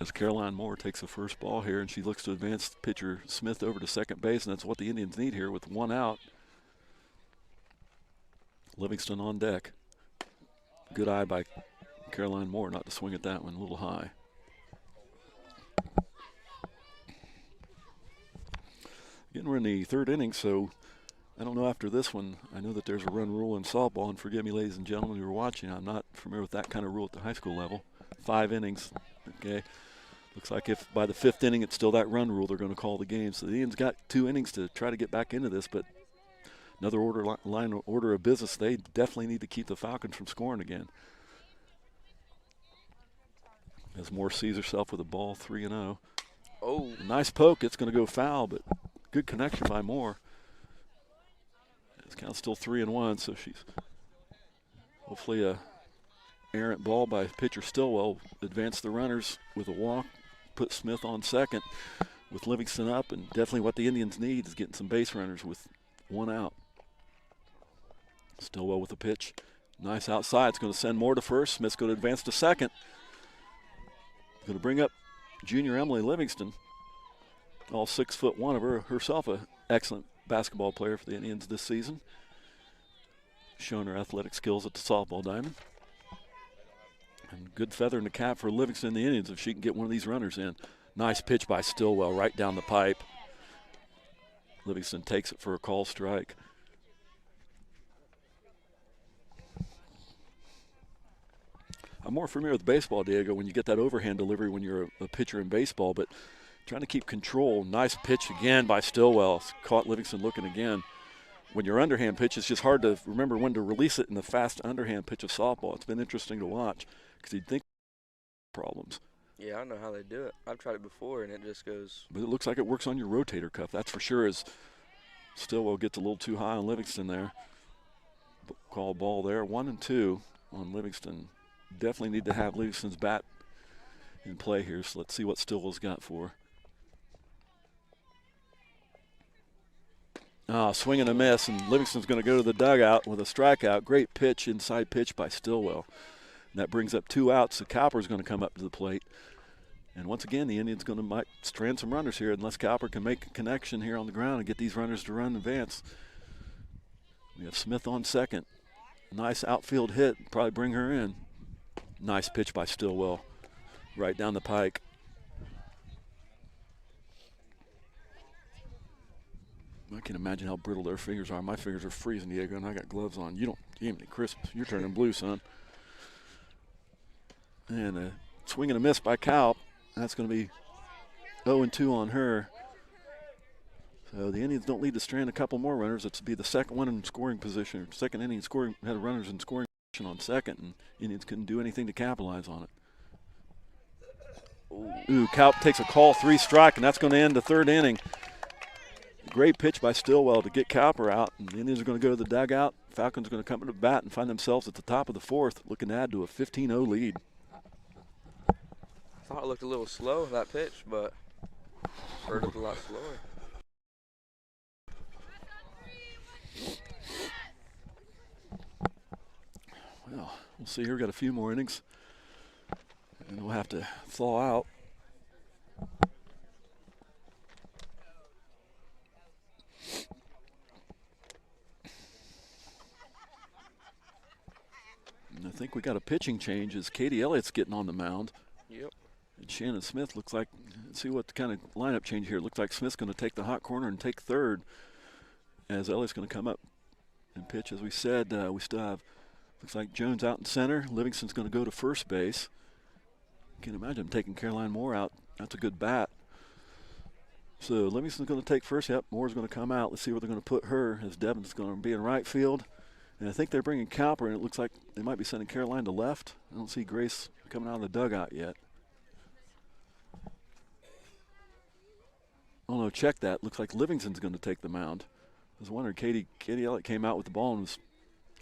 As Caroline Moore takes the first ball here, and she looks to advance pitcher Smith over to second base, and that's what the Indians need here with one out. Livingston on deck. Good eye by Caroline Moore not to swing at that one, a little high. Again, we're in the third inning, so I don't know after this one. I know that there's a run rule in softball, and forgive me, ladies and gentlemen who are watching, I'm not familiar with that kind of rule at the high school level. 5 innings, okay. Looks like if by the 5th inning it's still that run rule, they're going to call the game. So the Indians got 2 innings to try to get back into this, but another order of business. They definitely need to keep the Falcons from scoring again. As Moore sees herself with a ball, 3-0. Oh, Nice poke. It's going to go foul, but good connection by Moore. It's count still 3-1, so she's hopefully a errant ball by pitcher Stillwell. Advance the runners with a walk, put Smith on second with Livingston up, and definitely what the Indians need is getting some base runners with 1 out. Stillwell with a pitch. Nice outside. It's going to send Moore to first. Smith's going to advance to second. Going to bring up junior Emily Livingston. All 6'1" of her, herself an excellent basketball player for the Indians this season. Showing her athletic skills at the softball diamond. And good feather in the cap for Livingston and the Indians if she can get one of these runners in. Nice pitch by Stillwell right down the pipe. Livingston takes it for a call strike. I'm more familiar with baseball, Diego, when you get that overhand delivery when you're a pitcher in baseball, but trying to keep control. Nice pitch again by Stillwell. Caught Livingston looking again. When your underhand pitch, it's just hard to remember when to release it in the fast underhand pitch of softball. It's been interesting to watch because you'd think problems. yeah, I know how they do it. I've tried it before, and it just goes. But it looks like it works on your rotator cuff. That's for sure. As Stillwell gets a little too high on Livingston there. Call ball there. 1-2 on Livingston. Definitely need to have Livingston's bat in play here. So let's see what Stillwell's got for. Swing and a miss, and Livingston's going to go to the dugout with a strikeout. Great pitch, inside pitch by Stillwell. And that brings up 2 outs. So Cowper's going to come up to the plate. And once again, the Indians might strand some runners here unless Cowper can make a connection here on the ground and get these runners to run in advance. We have Smith on second. Nice outfield hit, probably bring her in. Nice pitch by Stillwell, right down the pike. I can imagine how brittle their fingers are. My fingers are freezing, Diego, and I got gloves on. You ain't any crisp. You're turning blue, son. And a swing and a miss by Cow. That's going to be 0-2 on her. So the Indians don't need to strand a couple more runners. It's to be the second one in scoring position. Second inning scoring, had runners in scoring position on second, and Indians couldn't do anything to capitalize on it. Ooh, Kaup takes a call, 3 strike, and that's going to end the third inning. Great pitch by Stillwell to get Cowper out, and the Indians are going to go to the dugout. Falcons are going to come to the bat and find themselves at the top of the 4th, looking to add to a 15-0 lead. I thought it looked a little slow, that pitch, but heard it a lot slower. Well, we'll see here. We've got a few more innings, and we'll have to thaw out. And I think we got a pitching change as Katie Elliott's getting on the mound. Yep. And Shannon Smith looks like, let's see what kind of lineup change here. Looks like Smith's going to take the hot corner and take third as Elliott's going to come up and pitch. As we said, we still have, looks like Jones out in center. Livingston's going to go to first base. Can't imagine taking Caroline Moore out. That's a good bat. So Livingston's going to take first. Yep, Moore's going to come out. Let's see where they're going to put her as Devon's going to be in right field. And I think they're bringing Cowper, and it looks like they might be sending Caroline to left. I don't see Grace coming out of the dugout yet. check that. Looks like Livingston's going to take the mound. I was wondering, Katie Elliott came out with the ball and was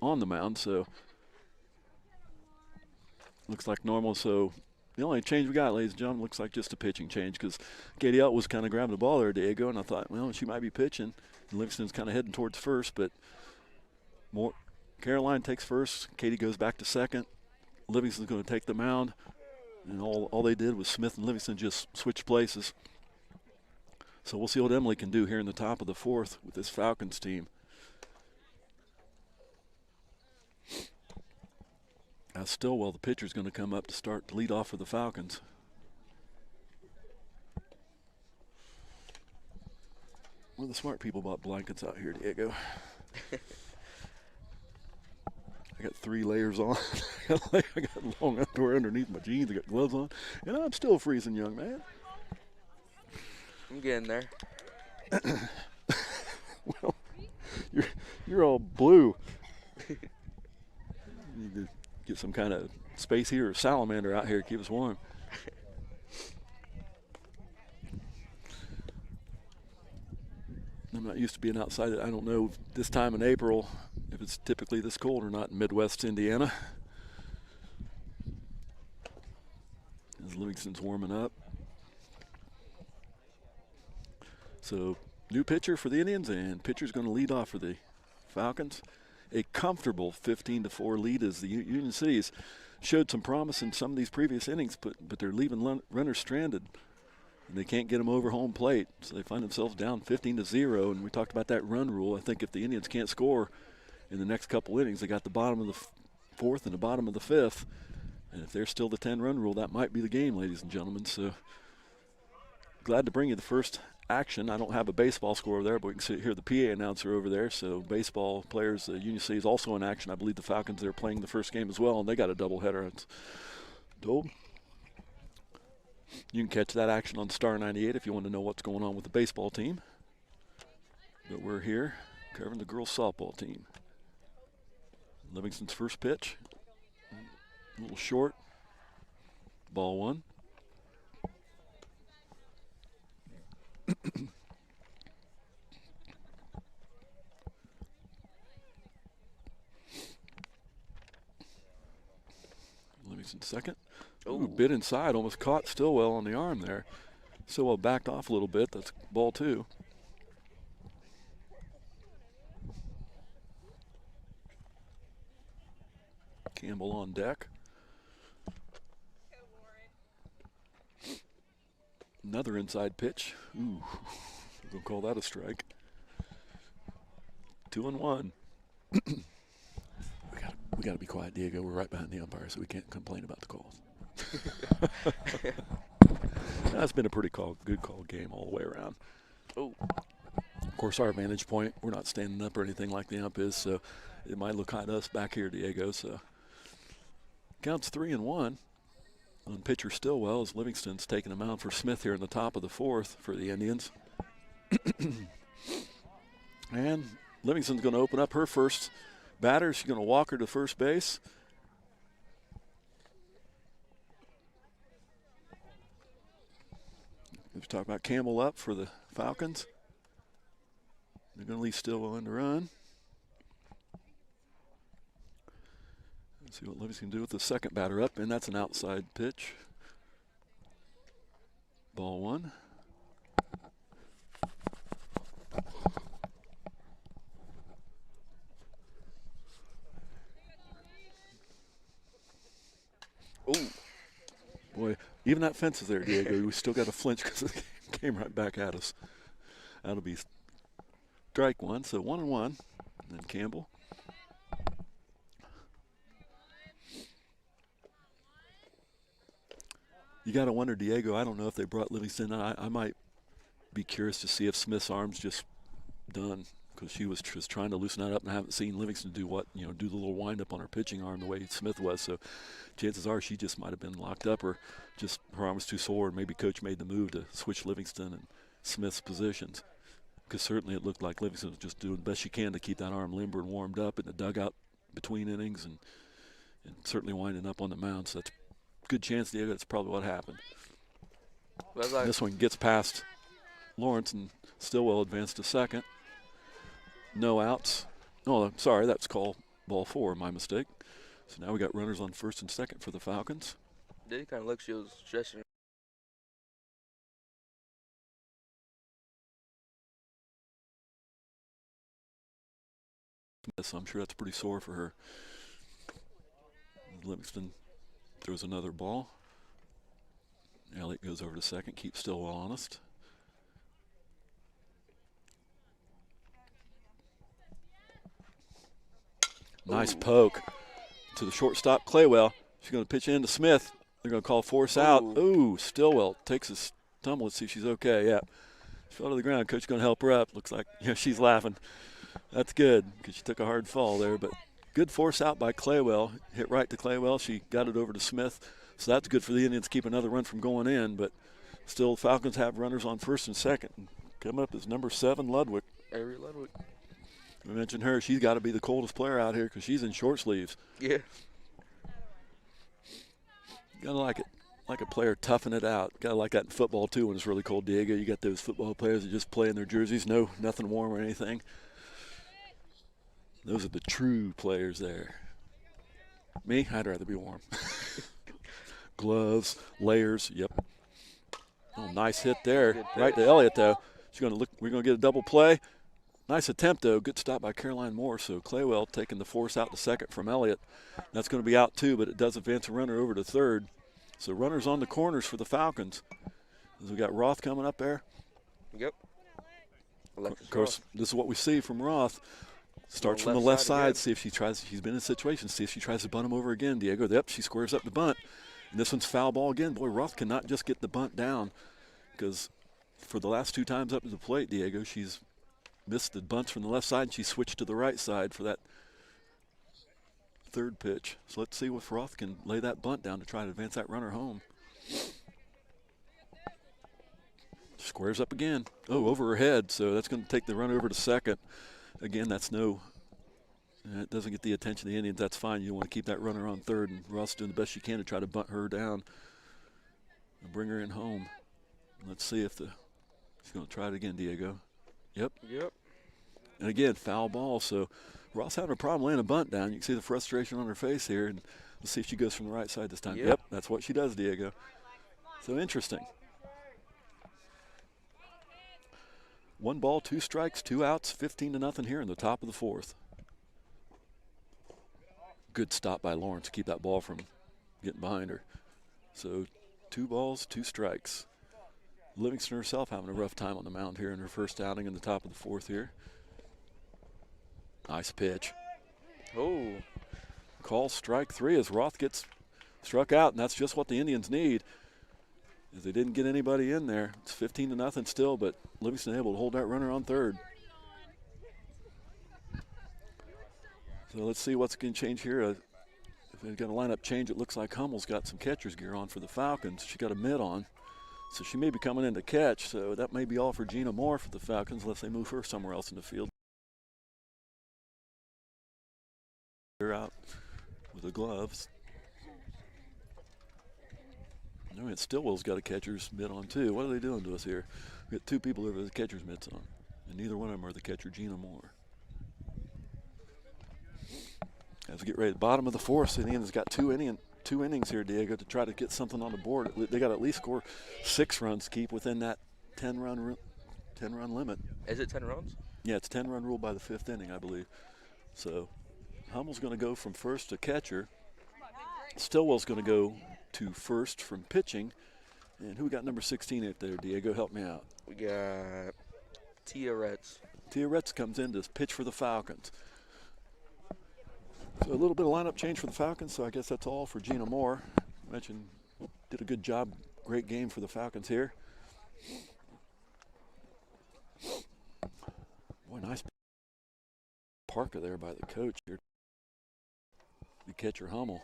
on the mound, so looks like normal. So the only change we got, ladies and gentlemen, looks like just a pitching change because Katie Elliott was kind of grabbing the ball there, Diego, and I thought, well, she might be pitching. And Livingston's kind of heading towards first, but Caroline takes first. Katie goes back to second. Livingston's going to take the mound. And all they did was Smith and Livingston just switch places. So we'll see what Emily can do here in the top of the fourth with this Falcons team. Now Stillwell, the pitcher's going to come up to start to lead off for the Falcons. Well, the smart people bought blankets out here, Diego. I got 3 layers on. I got long underwear underneath my jeans. I got gloves on. And I'm still freezing, young man. I'm getting there. Well, you're all blue. You need to get some kind of space heater or salamander out here to keep us warm. I'm not used to being outside. I don't know this time in April if it's typically this cold or not in Midwest Indiana. As Livingston's warming up. So new pitcher for the Indians, and pitcher's going to lead off for the Falcons. A comfortable 15-4 lead as the Union Cities showed some promise in some of these previous innings, but they're leaving runners stranded. And they can't get them over home plate, so they find themselves down 15-0. And we talked about that run rule. I think if the Indians can't score in the next couple innings, they got the bottom of the fourth and the bottom of the fifth. And if they're still the 10-run rule, that might be the game, ladies and gentlemen. So glad to bring you the first action. I don't have a baseball score over there, but we can hear the PA announcer over there. So baseball players, Union City is also in action. I believe the Falcons are playing the first game as well, and they got a doubleheader. It's dope. You can catch that action on Star 98 if you want to know what's going on with the baseball team. But we're here covering the girls softball team. Livingston's first pitch. A little short. Ball 1. Livingston second. Ooh, bit inside, almost caught Stillwell on the arm there. Stillwell backed off a little bit. That's ball 2. Campbell on deck. Another inside pitch. Ooh, we're going to call that a strike. 2-1. We got to be quiet, Diego. We're right behind the umpire, so we can't complain about the calls. That's been a pretty good call game all the way around. Oh, of course, our vantage point, we're not standing up or anything like the ump is, so it might look high to us back here, Diego. So counts 3-1 on pitcher Stillwell as Livingston's taking a mound for Smith here in the top of the fourth for the Indians. And Livingston's going to open up her first batter. She's going to walk her to first base. Let's talk about Campbell up for the Falcons. They're going to leave Stillwell in the run. Let's see what Livingston can do with the second batter up, and that's an outside pitch. Ball 1. Oh, boy, even that fence is there, Diego. We still got to flinch because it came right back at us. That'll be strike 1, so 1-1. And then Campbell. You got to wonder, Diego, I don't know if they brought Livingston. I might be curious to see if Smith's arm's just done because she was just trying to loosen that up, and I haven't seen Livingston do do the little wind-up on her pitching arm the way Smith was. So chances are she just might have been locked up or just her arm was too sore, and maybe Coach made the move to switch Livingston and Smith's positions because certainly it looked like Livingston was just doing the best she can to keep that arm limber and warmed up in the dugout between innings and certainly winding up on the mound. So that's a good chance, Diego, that's probably what happened. Like, this one gets past Lawrence, and Stillwell advanced to second. No outs. Oh, I'm sorry, that's called ball 4, my mistake. So now we got runners on first and second for the Falcons. Did kind of look she was stretching. So I'm sure that's pretty sore for her. Livingston throws another ball. Elliott goes over to second, keeps Stillwell honest. Nice poke to the shortstop, Claywell. She's going to pitch in to Smith. They're going to call force out. Ooh, Stillwell takes a stumble. Let's see if she's okay. Yeah. She fell to the ground. Coach going to help her up. Looks like she's laughing. That's good because she took a hard fall there. But good force out by Claywell. Hit right to Claywell. She got it over to Smith. So that's good for the Indians to keep another run from going in. But still, Falcons have runners on first and second. Coming up is number 7, Ludwig. Avery Ludwig. We mentioned her. She's got to be the coldest player out here because she's in short sleeves. Yeah. Gotta like it. Like a player toughing it out. Gotta like that in football too when it's really cold, Diego. You got those football players that just play in their jerseys. No, nothing warm or anything. Those are the true players there. Me, I'd rather be warm. Gloves, layers, yep. Oh, nice hit there. Right to Elliott though. She's gonna look. We're gonna get a double play. Nice attempt, though. Good stop by Caroline Moore. So Claywell taking the force out to second from Elliott. That's going to be out, too, but it does advance a runner over to third. So runners on the corners for the Falcons. As we got Roth coming up there. Yep. Of course, this is what we see from Roth. Starts from the left side. See if she tries. She's been in situations. See if she tries to bunt him over again, Diego. Yep, she squares up the bunt. And this one's foul ball again. Boy, Roth cannot just get the bunt down because for the last 2 times up to the plate, Diego, she's missed the bunts from the left side, and she switched to the right side for that third pitch. So let's see if Roth can lay that bunt down to try to advance that runner home. Squares up again. Oh, over her head. So that's going to take the runner over to second. Again, that's no. It doesn't get the attention of the Indians. That's fine. You want to keep that runner on third, and Roth's doing the best she can to try to bunt her down and bring her in home. Let's see if she's going to try it again, Diego. Yep. And again, foul ball. So Ross having a problem laying a bunt down. You can see the frustration on her face here. And let's see if she goes from the right side this time. Yep, that's what she does, Diego. So interesting. 1 ball, 2 strikes, 2 outs, 15-0 here in the top of the 4th. Good stop by Lawrence to keep that ball from getting behind her. So 2 balls, 2 strikes. Livingston herself having a rough time on the mound here in her first outing in the top of the 4th here. Nice pitch. Oh. Call strike 3 as Roth gets struck out, and that's just what the Indians need. As they didn't get anybody in there. It's 15-0 still, but Livingston able to hold that runner on third. So let's see what's going to change here. If they've got a lineup change, it looks like Hummel's got some catcher's gear on for the Falcons. She got a mitt on. So she may be coming in to catch, so that may be all for Gina Moore for the Falcons unless they move her somewhere else in the field. They're out with the gloves. No, and Stillwell's got a catcher's mitt on too. What are they doing to us here? We got 2 people over the catcher's mitts on, and neither one of them are the catcher, Gina Moore. As we get ready, the bottom of the 4th, the Indians got 2 innings here, Diego, to try to get something on the board. They got to at least score 6 runs to keep within that 10-run limit. Is it 10 runs? Yeah, it's 10-run rule by the 5th inning, I believe. So Hummel's going to go from first to catcher. Stillwell's going to go to first from pitching. And who got number 16 out there, Diego? Help me out. We got Tia Retz. Tia Retz comes in to pitch for the Falcons. So a little bit of lineup change for the Falcons, so I guess that's all for Gina Moore. Mentioned did a good job, great game for the Falcons here. Boy, nice parka there by the coach here. The catcher Hummel.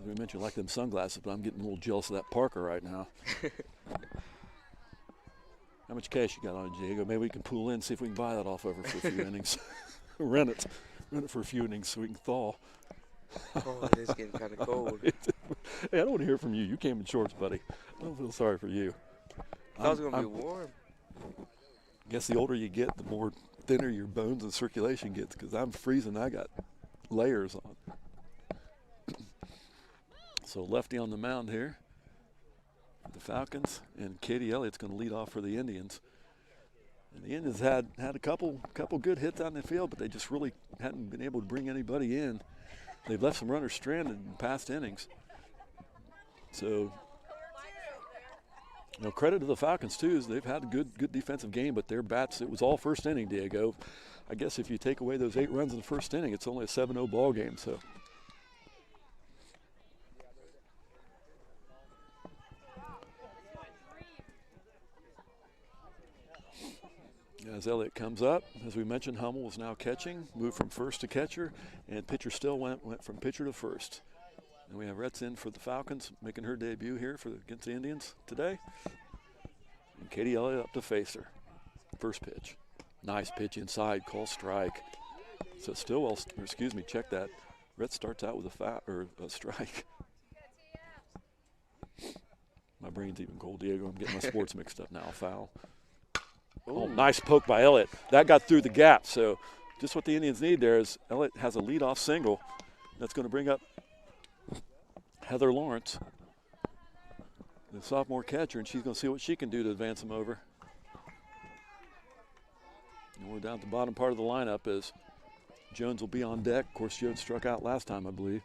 As we mentioned, I like them sunglasses, but I'm getting a little jealous of that parka right now. How much cash you got on it, Diego? Maybe we can pool in, see if we can buy that off over for a few innings. Rent it for a few innings so we can thaw. Oh, it is getting kind of cold. Hey, I don't want to hear from you. You came in shorts, buddy. I don't feel sorry for you. I thought it was going to be warm. I guess the older you get, the more thinner your bones and circulation gets, because I'm freezing. I got layers on. So lefty on the mound here for the Falcons, and Katie Elliott's going to lead off for the Indians. And the Indians had a couple good hits out in the field, but they just really hadn't been able to bring anybody in. They've left some runners stranded in past innings. So, credit to the Falcons too, is they've had a good defensive game, but their bats, it was all first inning, Diego. I guess if you take away those 8 runs in the first inning, it's only a 7-0 ball game. So. As Elliott comes up, as we mentioned, Hummel was now catching, moved from first to catcher, and pitcher still went from pitcher to first. And we have Retz in for the Falcons, making her debut here against the Indians today. And Katie Elliott up to face her. First pitch. Nice pitch inside, call strike. So Stillwell, check that. Retz starts out with a strike. My brain's even cold, Diego. I'm getting my sports mixed up now. Foul. Oh, nice poke by Elliott. That got through the gap. So just what the Indians need there is Elliott has a leadoff single. That's going to bring up Heather Lawrence, the sophomore catcher, and she's going to see what she can do to advance them over. And we're down at the bottom part of the lineup as Jones will be on deck. Of course, Jones struck out last time, I believe.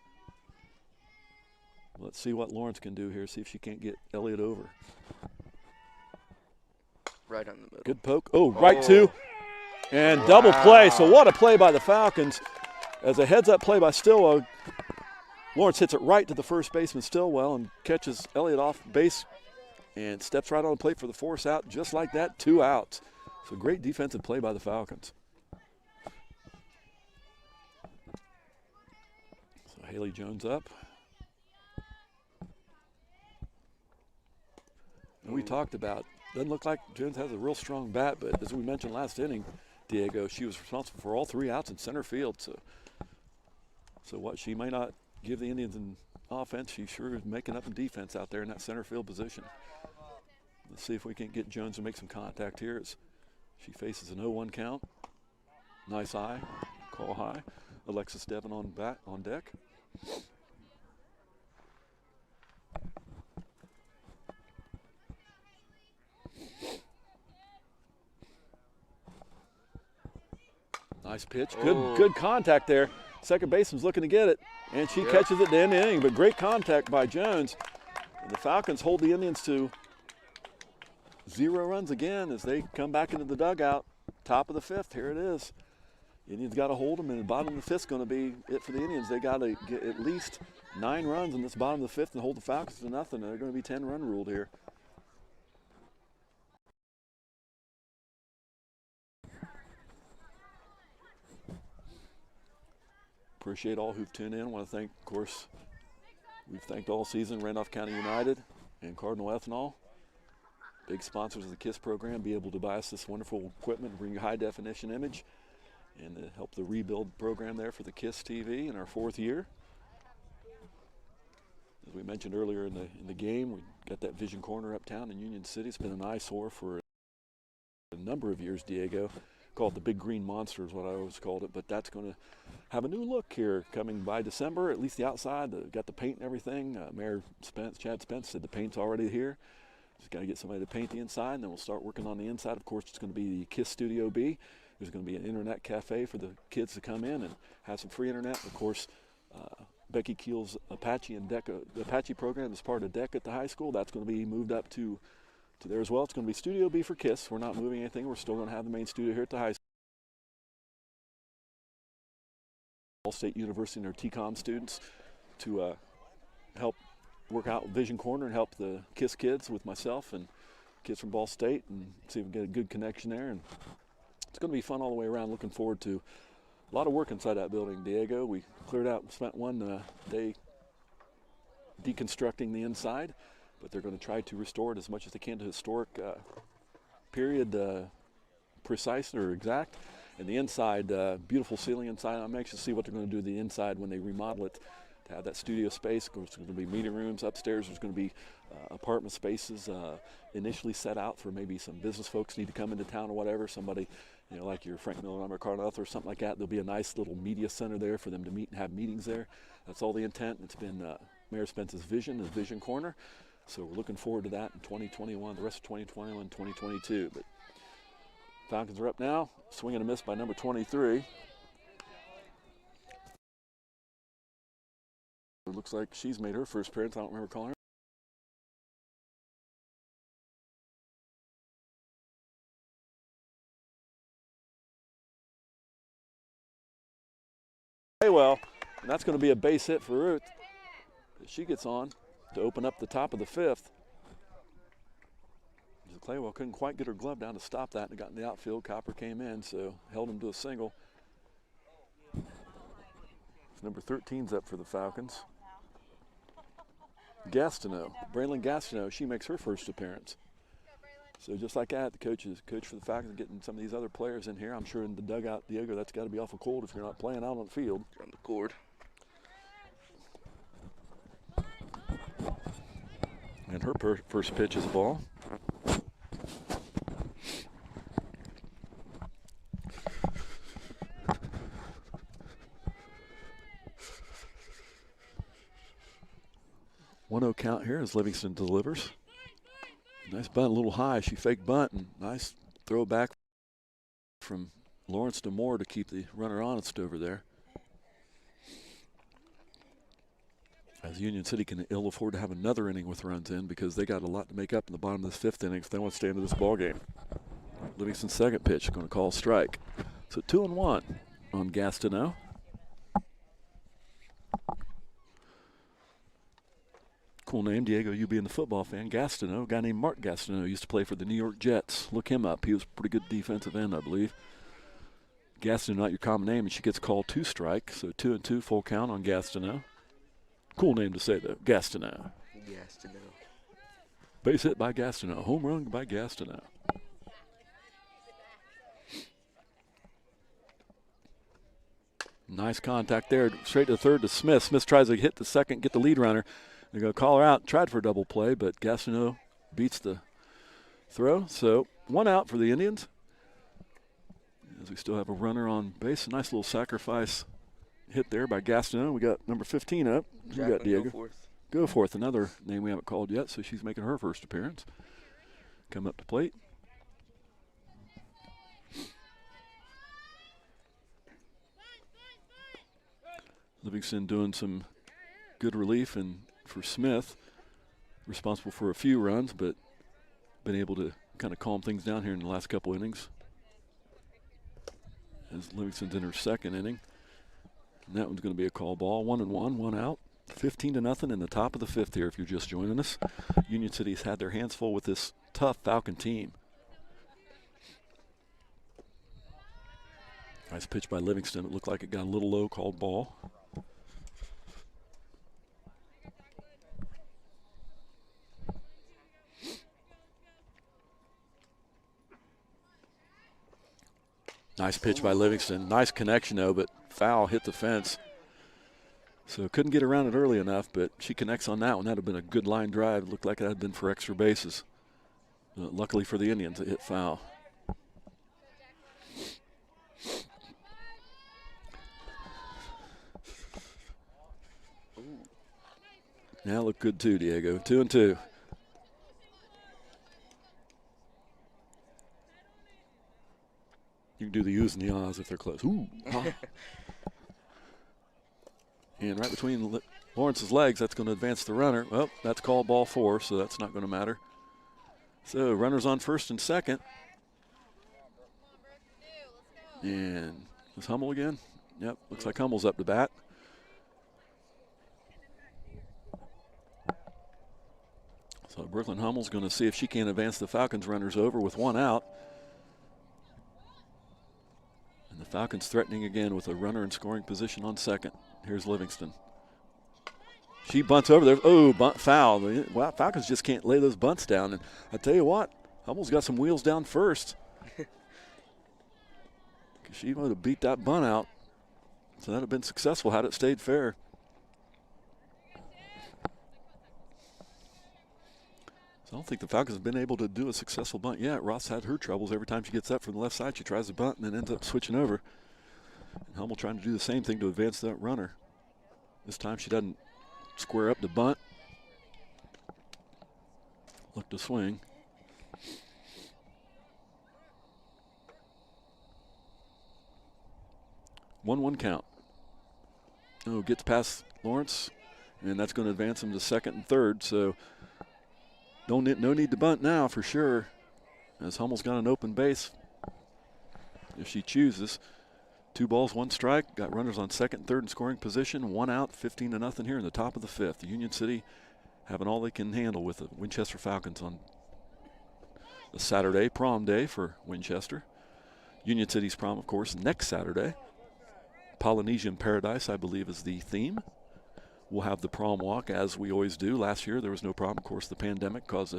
Let's see what Lawrence can do here, see if she can't get Elliott over. Right on the middle. Good poke. Oh, right two. And double play. So what a play by the Falcons. As a heads-up play by Stillwell, Lawrence hits it right to the first baseman Stillwell and catches Elliott off base and steps right on the plate for the force out. Just like that, 2 outs. So great defensive play by the Falcons. So Haley Jones up. And we talked about, doesn't look like Jones has a real strong bat, but as we mentioned last inning, Diego, she was responsible for all 3 outs in center field. So what she may not give the Indians in offense, she sure is making up in defense out there in that center field position. Let's see if we can get Jones to make some contact here as she faces an 0-1 count. Nice eye, call high. Alexis Devon on deck. Nice pitch, good contact there. Second baseman's looking to get it, and she catches it to end the inning, but great contact by Jones. And the Falcons hold the Indians to 0 runs again as they come back into the dugout. Top of the 5th, here it is. The Indians got to hold them, and the bottom of the 5th is going to be it for the Indians. They got to get at least 9 runs in this bottom of the 5th and hold the Falcons to nothing. They're going to be 10-run ruled here. Appreciate all who've tuned in. I want to thank, of course, we've thanked all season Randolph County United and Cardinal Ethanol, big sponsors of the K.I.S.S program, be able to buy us this wonderful equipment, bring you high-definition image, and help the rebuild program there for the K.I.S.S TV in our 4th year. As we mentioned earlier in the game, we got that Vision Corner uptown in Union City. It's been an eyesore for a number of years, Diego. Called the Big Green Monster is what I always called it, but that's going to have a new look here coming by December, at least the outside. Got the paint and everything. Mayor Chad Spence said the paint's already here. Just got to get somebody to paint the inside, and then we'll start working on the inside. Of course, it's going to be the K.I.S.S Studio B. There's going to be an internet cafe for the kids to come in and have some free internet. Of course, Becky Keel's Apache and DEC, the Apache program is part of DEC at the high school. That's going to be moved up to there as well. It's going to be Studio B for K.I.S.S. We're not moving anything. We're still going to have the main studio here at the high school. Ball State University and their TCOM students to help work out Vision Corner and help the K.I.S.S kids with myself and kids from Ball State and see if we can get a good connection there. And it's going to be fun all the way around. Looking forward to a lot of work inside that building, Diego. We cleared out, spent one day deconstructing the inside, but they're going to try to restore it as much as they can to historic period, precise or exact. And the inside, beautiful ceiling inside. I'm anxious to see what they're going to do to the inside when they remodel it to have that studio space. There's going to be meeting rooms upstairs. There's going to be apartment spaces initially set out for maybe some business folks need to come into town or whatever. Somebody, like your Frank Miller or Carl Arthur or something like that. There'll be a nice little media center there for them to meet and have meetings there. That's all the intent. It's been Mayor Spence's vision, his vision corner. So we're looking forward to that in 2021, the rest of 2021, 2022. But Falcons are up now. Swing and a miss by number 23. It looks like she's made her first appearance. I don't remember calling her. Well, and that's going to be a base hit for Ruth. She gets on to open up the top of the fifth. Claywell couldn't quite get her glove down to stop that and got in the outfield. Copper came in, so held him to a single. Number 13's up for the Falcons. Gastineau, Braylon Gastineau, she makes her first appearance. So just like that, the coach for the Falcons getting some of these other players in here. I'm sure in the dugout, Diego, that's got to be awful cold if you're not playing out on the field. On the cord. And her first pitch is a ball. One-0 count here as Livingston delivers. Nice bunt, a little high. She faked bunt and nice throw back from Lawrence to Moore to keep the runner honest over there. As Union City can ill afford to have another inning with runs in because they got a lot to make up in the bottom of this fifth inning if they want to stay into this ball game. Livingston's second pitch going to call strike. So 2-1 on Gastineau. Cool name, Diego, you being the football fan. Gastineau, a guy named Mark Gastineau used to play for the New York Jets. Look him up. He was a pretty good defensive end, I believe. Gastineau, not your common name, and she gets called 2 strike. So 2-2, full count on Gastineau. Cool name to say, though, Gastineau. Gastineau. Base hit by Gastineau. Home run by Gastineau. Nice contact there. Straight to third to Smith. Smith tries to hit the second, get the lead runner. They're going to call her out. Tried for a double play, but Gastineau beats the throw. So 1 out for the Indians. As we still have a runner on base. A nice little sacrifice hit there by Gastineau. We got number 15 up. We got Diego. Goforth, another name we haven't called yet, so she's making her first appearance. Come up to plate. Livingston doing some good relief and for Smith, responsible for a few runs, but been able to kind of calm things down here in the last couple innings. As Livingston's in her second inning. And that one's going to be a call ball. 1-1, 1 out. 15-0 in the top of the fifth here if you're just joining us. Union City's had their hands full with this tough Falcon team. Nice pitch by Livingston. It looked like it got a little low, called ball. Nice pitch by Livingston. Nice connection, though, but foul hit the fence. So couldn't get around it early enough, but she connects on that one. That would have been a good line drive. It looked like that had been for extra bases. Luckily for the Indians, it hit foul. Now look good too, Diego. 2-2. You can do the oohs and the ahs if they're close. Ooh. And right between Lawrence's legs, that's going to advance the runner. Well, that's called ball 4, so that's not going to matter. So runners on first and second. And is Hummel again? Yep, looks like Hummel's up to bat. So Brooklyn Hummel's going to see if she can advance the Falcons runners over with 1 out. And the Falcons threatening again with a runner in scoring position on second. Here's Livingston. She bunts over there. Oh, bunt foul. Wow, Falcons just can't lay those bunts down. And I tell you what, Hummel's got some wheels down first. She would have beat that bunt out. So that would have been successful had it stayed fair. I don't think the Falcons have been able to do a successful bunt yet. Ross had her troubles. Every time she gets up from the left side, she tries to bunt and then ends up switching over. And Hummel trying to do the same thing to advance that runner. This time she doesn't square up to bunt. Look to swing. One count. Oh, gets past Lawrence, and that's going to advance him to second and third. So no need to bunt now for sure, as Hummel's got an open base if she chooses. 2 balls, 1 strike. Got runners on second and third in scoring position. 1 out, 15-0 here in the top of the 5th. Union City having all they can handle with the Winchester Falcons on the Saturday, prom day for Winchester. Union City's prom, of course, next Saturday. Polynesian Paradise, I believe, is the theme. We'll have the prom walk as we always do. Last year there was no problem. Of course, the pandemic caused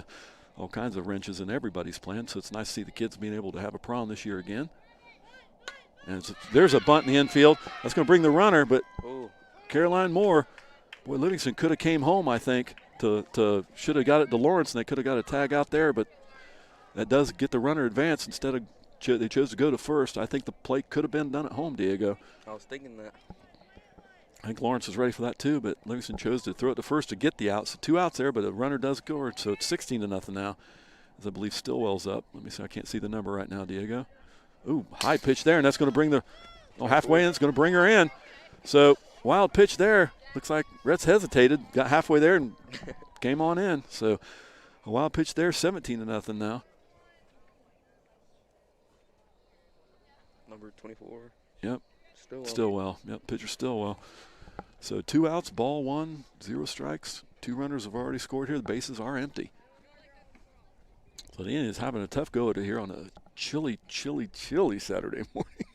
all kinds of wrenches in everybody's plans, so it's nice to see the kids being able to have a prom this year again. And there's a bunt in the infield. That's going to bring the runner, but Caroline Moore, boy, Livingston could have came home, I think, should have got it to Lawrence, and they could have got a tag out there, but that does get the runner advanced instead of they chose to go to first. I think the play could have been done at home, Diego. I was thinking that. I think Lawrence was ready for that too, but Livingston chose to throw it to first to get the out. So 2 outs there, but the runner does go, so it's 16-0 now, as I believe Stillwell's up. Let me see, I can't see the number right now, Diego. Ooh, high pitch there, and that's going to bring halfway in. It's going to bring her in. So wild pitch there. Looks like Reds hesitated, got halfway there, and came on in. So a wild pitch there, 17-0 now. Number 24. Yep. Stillwell. Yep, pitcher Stillwell. So 2 outs, ball 1, 0 strikes. 2 runners have already scored here. The bases are empty. So the Indians having a tough go at it here on a chilly Saturday morning.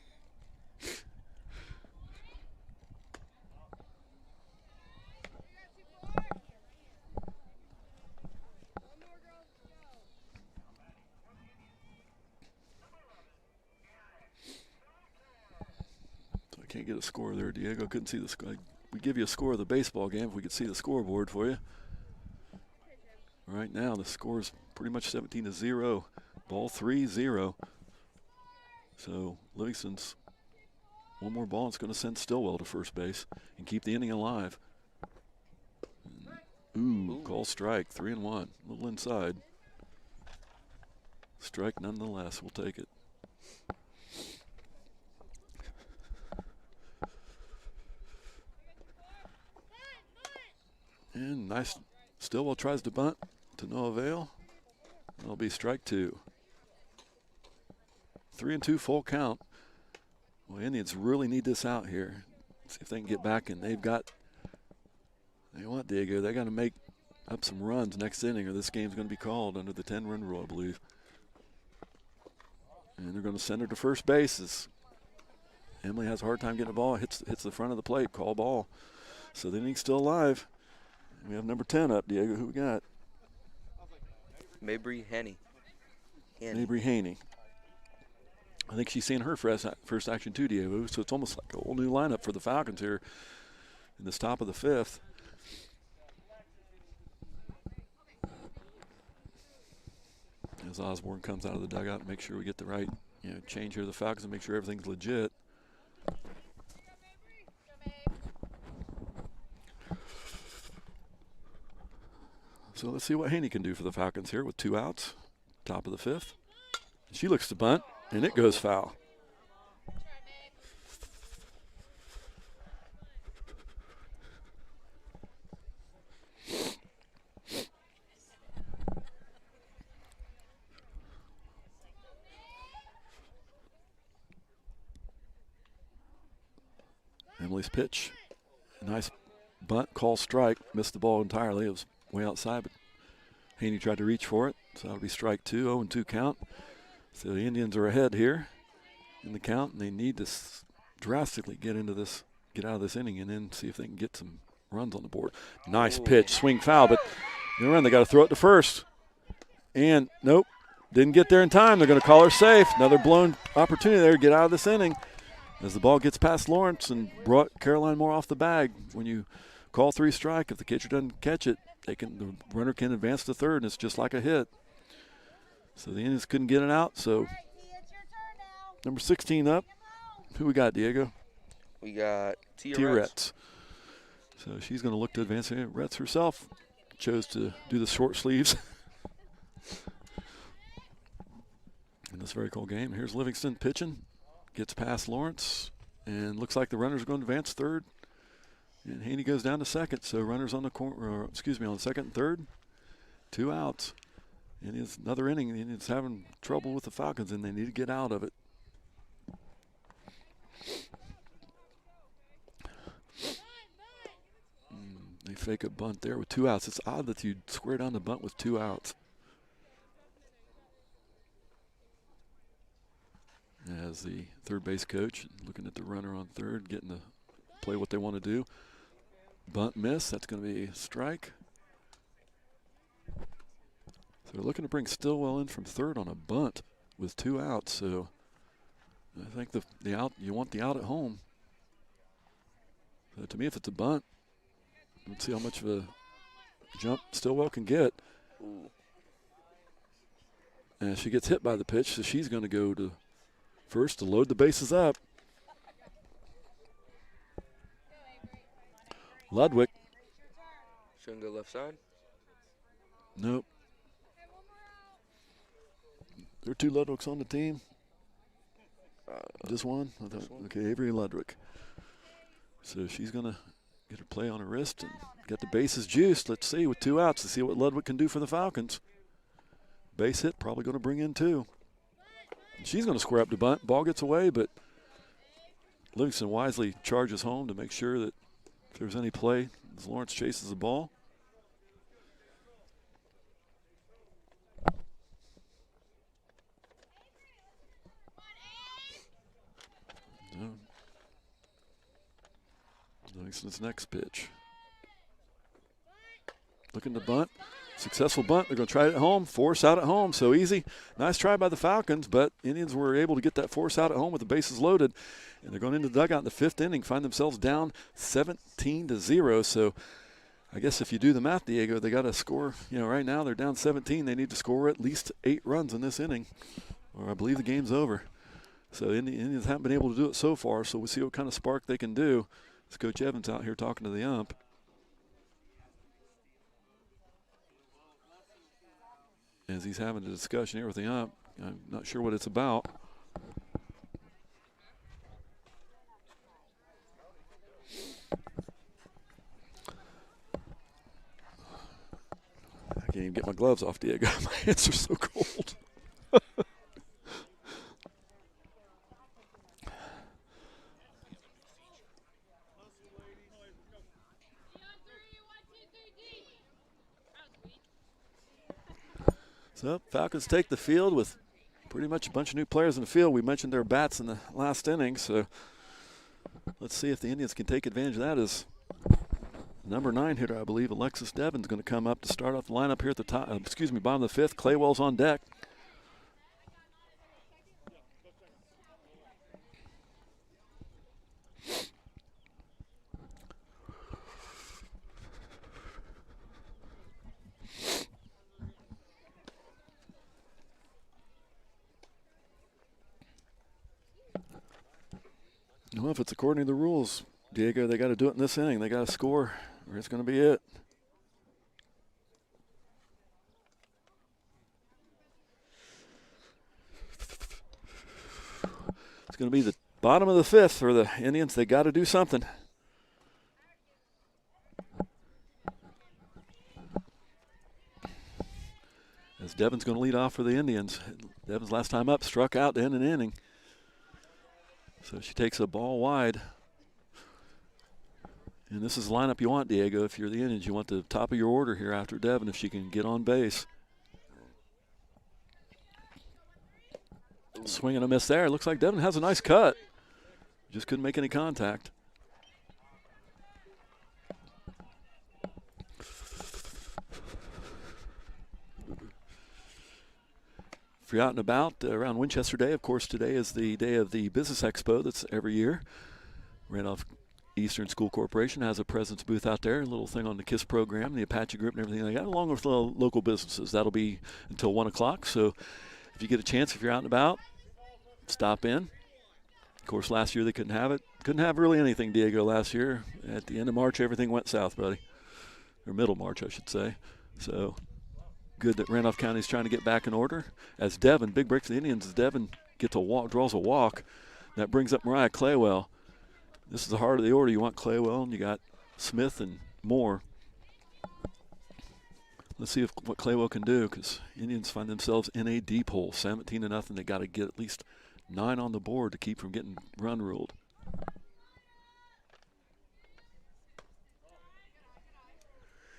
So I can't get a score there, Diego. Couldn't see the score. We'd give you a score of the baseball game if we could see the scoreboard for you. Right now, the score is pretty much 17-0. Ball 3-0. So Livingston's one more ball. It's going to send Stillwell to first base and keep the inning alive. Ooh, call strike, 3-1. A little inside. Strike nonetheless. We'll take it. And nice. Stillwell tries to bunt to no avail. That'll be strike 2. 3-2 full count. Well, Indians really need this out here. See if they can get back, and they've got, they want Diego. They got to make up some runs next inning, or this game's going to be called under the 10-run rule, I believe. And they're going to send her to first base as Emily has a hard time getting the ball. Hits the front of the plate. Call ball. So the inning's still alive. We have number 10 up, Diego. Who we got? Mabry Haney. Mabry Haney. I think she's seeing her first action too, Diego. So it's almost like a whole new lineup for the Falcons here in this top of the 5th. As Osborne comes out of the dugout and make sure we get the right change here to the Falcons and make sure everything's legit. So let's see what Haney can do for the Falcons here with 2 outs, top of the 5th. She looks to bunt, and it goes foul. Emily's pitch, nice bunt, call strike, missed the ball entirely. It was way outside, but Haney tried to reach for it, so that'll be strike 2, 0-2 count. So the Indians are ahead here in the count, and they need to drastically get out of this inning and then see if they can get some runs on the board. Nice pitch, swing foul, but no run. They got to throw it to first. And nope, didn't get there in time. They're going to call her safe. Another blown opportunity there to get out of this inning as the ball gets past Lawrence and brought Caroline Moore off the bag. When you call 3 strike, if the catcher doesn't catch it, the runner can advance to third, and it's just like a hit. So the Indians couldn't get it out. So number 16 up. Who we got, Diego? We got Tia Retz. So she's going to look to advance. Retz herself chose to do the short sleeves in this very cool game. Here's Livingston pitching. Gets past Lawrence. And looks like the runner's going to advance third. And Haney goes down to second. So runners on the on second and third. 2 outs. And it's another inning. The Indians having trouble with the Falcons, and they need to get out of it. They fake a bunt there with 2 outs. It's odd that you'd square down the bunt with 2 outs. As the third base coach looking at the runner on third, getting to play what they want to do. Bunt miss. That's going to be a strike. So they're looking to bring Stillwell in from third on a bunt with 2 outs. So I think the out, you want the out at home. So to me, if it's a bunt, let's see how much of a jump Stillwell can get. Ooh. And she gets hit by the pitch, so she's going to go to first to load the bases up. Ludwig. Shouldn't go left side. Nope. There are 2 Ludwigs on the team. Just one? I thought, okay, Avery Ludwig. So she's going to get her play on her wrist and get the bases juiced. Let's see, with 2 outs, to see what Ludwig can do for the Falcons. Base hit, probably going to bring in 2. She's going to square up the bunt. Ball gets away, but Livingston wisely charges home to make sure that if there's any play, as Lawrence chases the ball. Livingston's next pitch. Looking to bunt. Successful bunt. They're going to try it at home. Force out at home. So easy. Nice try by the Falcons, but Indians were able to get that force out at home with the bases loaded. And they're going into the dugout in the 5th inning, find themselves down 17-0. So I guess if you do the math, Diego, they got to score. You know, right now they're down 17. They need to score at least 8 runs in this inning, or I believe the game's over. So the Indians haven't been able to do it so far, so we'll see what kind of spark they can do. It's Coach Evans out here talking to the ump. As he's having a discussion here with the ump. I'm not sure what it's about. I can't even get my gloves off, Diego. My hands are so cold. So Falcons take the field with pretty much a bunch of new players in the field. We mentioned their bats in the last inning, so let's see if the Indians can take advantage of that. As number 9 hitter, I believe, Alexis Devon's going to come up to start off the lineup here at the top. Bottom of the 5th. Claywell's on deck. Well, if it's according to the rules, Diego, they got to do it in this inning. They got to score, or it's going to be it. It's going to be the bottom of the 5th for the Indians. They got to do something. As Devon's going to lead off for the Indians. Devon's last time up struck out to end an inning. So she takes a ball wide. And this is the lineup you want, Diego. If you're the Indians, you want the top of your order here after Devon if she can get on base. Swing and a miss there. Looks like Devon has a nice cut. Just couldn't make any contact. If you're out and about around Winchester Day, of course, today is the day of the Business Expo that's every year. Right off Eastern School Corporation has a presence booth out there, a little thing on the K.I.S.S program, the Apache group and everything like that, along with the local businesses. That'll be until 1 o'clock. So if you get a chance, if you're out and about, stop in. Of course, last year they couldn't have it. Couldn't have really anything, Diego, last year. At the end of March, everything went south, buddy. Or middle March, I should say. So good that Randolph County is trying to get back in order. As Devin, big break for the Indians, as Devin gets a walk, draws a walk. That brings up Mariah Claywell. This is the heart of the order. You want Claywell, and you got Smith and Moore. Let's see what Claywell can do, because Indians find themselves in a deep hole, 17-0. They got to get at least 9 on the board to keep from getting run ruled.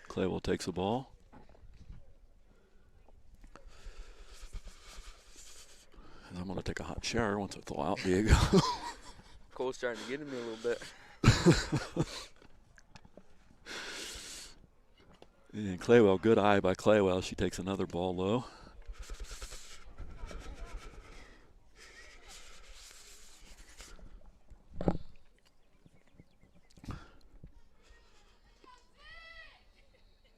Claywell takes the ball. And I'm going to take a hot shower once I thaw out, Diego. Cole's starting to get in me a little bit. And Claywell, good eye by Claywell. She takes another ball low.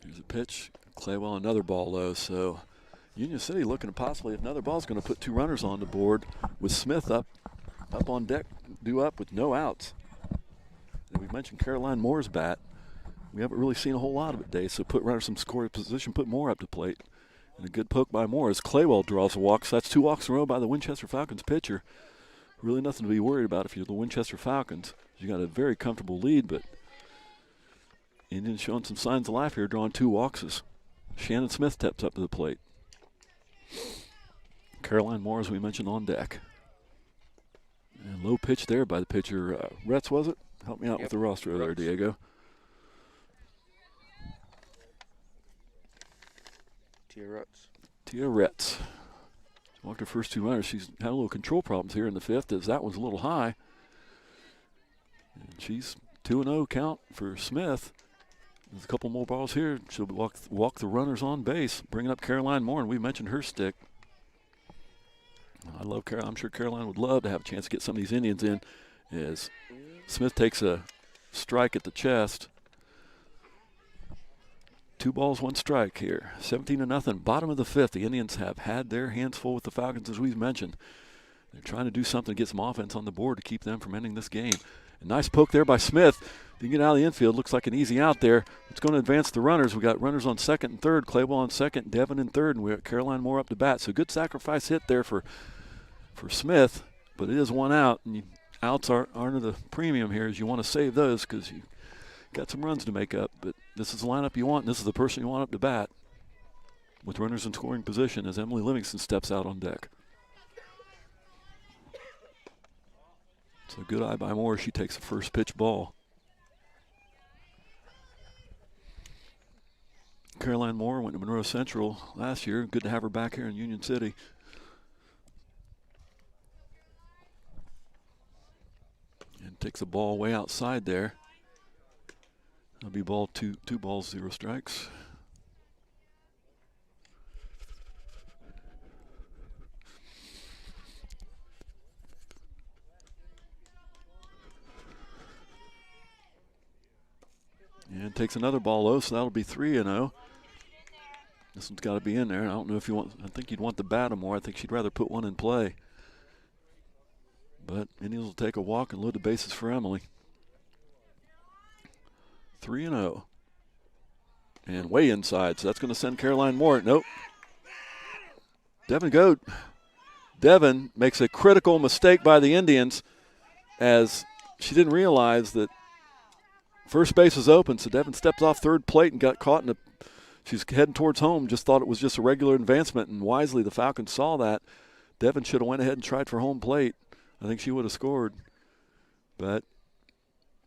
Here's a pitch. Claywell, another ball low. So Union City looking to possibly, if another ball's going to put 2 runners on the board with Smith up on deck, due up with no outs. And we mentioned Caroline Moore's bat. We haven't really seen a whole lot of it today, so put runners in scoring position, put Moore up to plate. And a good poke by Moore as Claywell draws a walk. So that's 2 walks in a row by the Winchester Falcons pitcher. Really nothing to be worried about if you're the Winchester Falcons. You got a very comfortable lead, but Indians showing some signs of life here, drawing 2 walks as Shannon Smith steps up to the plate. Caroline Moore, as we mentioned, on deck. And low pitch there by the pitcher. Retz, was it? Help me out with the roster there, Diego. Tia Retz. Walked her first 2 runners. She's had a little control problems here in the 5th as that one's a little high. And she's 2-0 count for Smith. There's a couple more balls here. She'll walk the runners on base, bringing up Caroline Moore, and we mentioned her stick. I love Caroline. I'm sure Caroline would love to have a chance to get some of these Indians in as Smith takes a strike at the chest. 2 balls, 1 strike here. 17-0, bottom of the 5th. The Indians have had their hands full with the Falcons, as we've mentioned. They're trying to do something to get some offense on the board to keep them from ending this game. A nice poke there by Smith. They get out of the infield. Looks like an easy out there. It's going to advance the runners. We got runners on 2nd and 3rd. Claywell on 2nd, Devin in 3rd, and we got Caroline Moore up to bat. So good sacrifice hit there for Smith, but it is 1 out, and outs aren't the premium here as you want to save those because you got some runs to make up, but this is the lineup you want, and this is the person you want up to bat with runners in scoring position as Emily Livingston steps out on deck. So good eye by Moore. She takes the first pitch ball. Caroline Moore went to Monroe Central last year. Good to have her back here in Union City. And takes a ball way outside there. That'll be ball 2 balls, 0 strikes. And takes another ball low, so that'll be 3-0. This one's got to be in there. I don't know if you want, I think you'd want the bat more. I think she'd rather put one in play. But Indians will take a walk and load the bases for Emily. 3-0. And way inside, so that's going to send Caroline Moore. Nope. Devin makes a critical mistake by the Indians as she didn't realize that first base is open, so Devin steps off 3rd plate and got caught in a, she's heading towards home, just thought it was just a regular advancement, and wisely the Falcons saw that. Devin should have went ahead and tried for home plate. I think she would have scored. But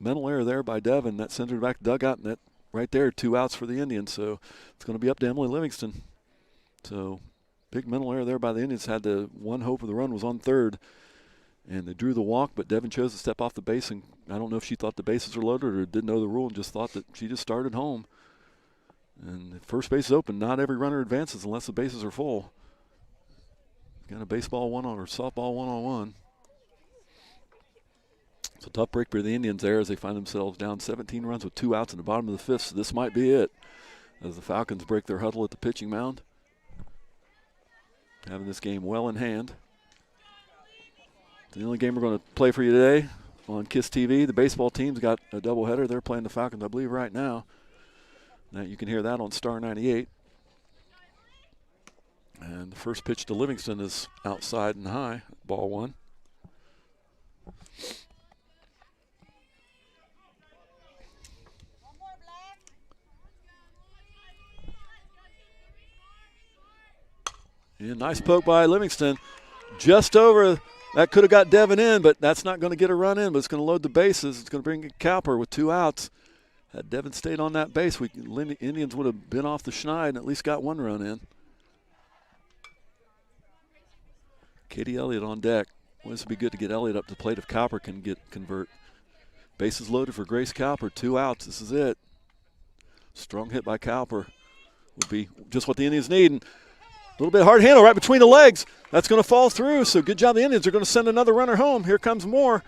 mental error there by Devin. That sends her back to dugout, and that right there, 2 outs for the Indians. So it's going to be up to Emily Livingston. So big mental error there by the Indians. Had the one hope of the run was on 3rd. And they drew the walk, but Devin chose to step off the base. And I don't know if she thought the bases were loaded or didn't know the rule and just thought that she just started home. And if first base is open, not every runner advances unless the bases are full. Got a baseball 1-on or softball 1-on-1. It's a tough break for the Indians there as they find themselves down 17 runs with 2 outs in the bottom of the fifth. So this might be it as the Falcons break their huddle at the pitching mound. Having this game well in hand. The only game we're going to play for you today on K.I.S.S TV. The baseball team's got a doubleheader. They're playing the Falcons, I believe, right now. Now you can hear that on Star 98. And the first pitch to Livingston is outside and high, ball 1. And nice poke by Livingston. Just over. That could have got Devin in, but that's not going to get a run in, but it's going to load the bases. It's going to bring in Cowper with 2 outs. Had Devin stayed on that base, Indians would have been off the schneid and at least got 1 run in. Katie Elliott on deck. Well, this would be good to get Elliott up to the plate if Cowper can convert. Bases loaded for Grace Cowper. 2 outs. This is it. Strong hit by Cowper would be just what the Indians need. And a little bit hard handle right between the legs. That's going to fall through. So good job. The Indians are going to send another runner home. Here comes more.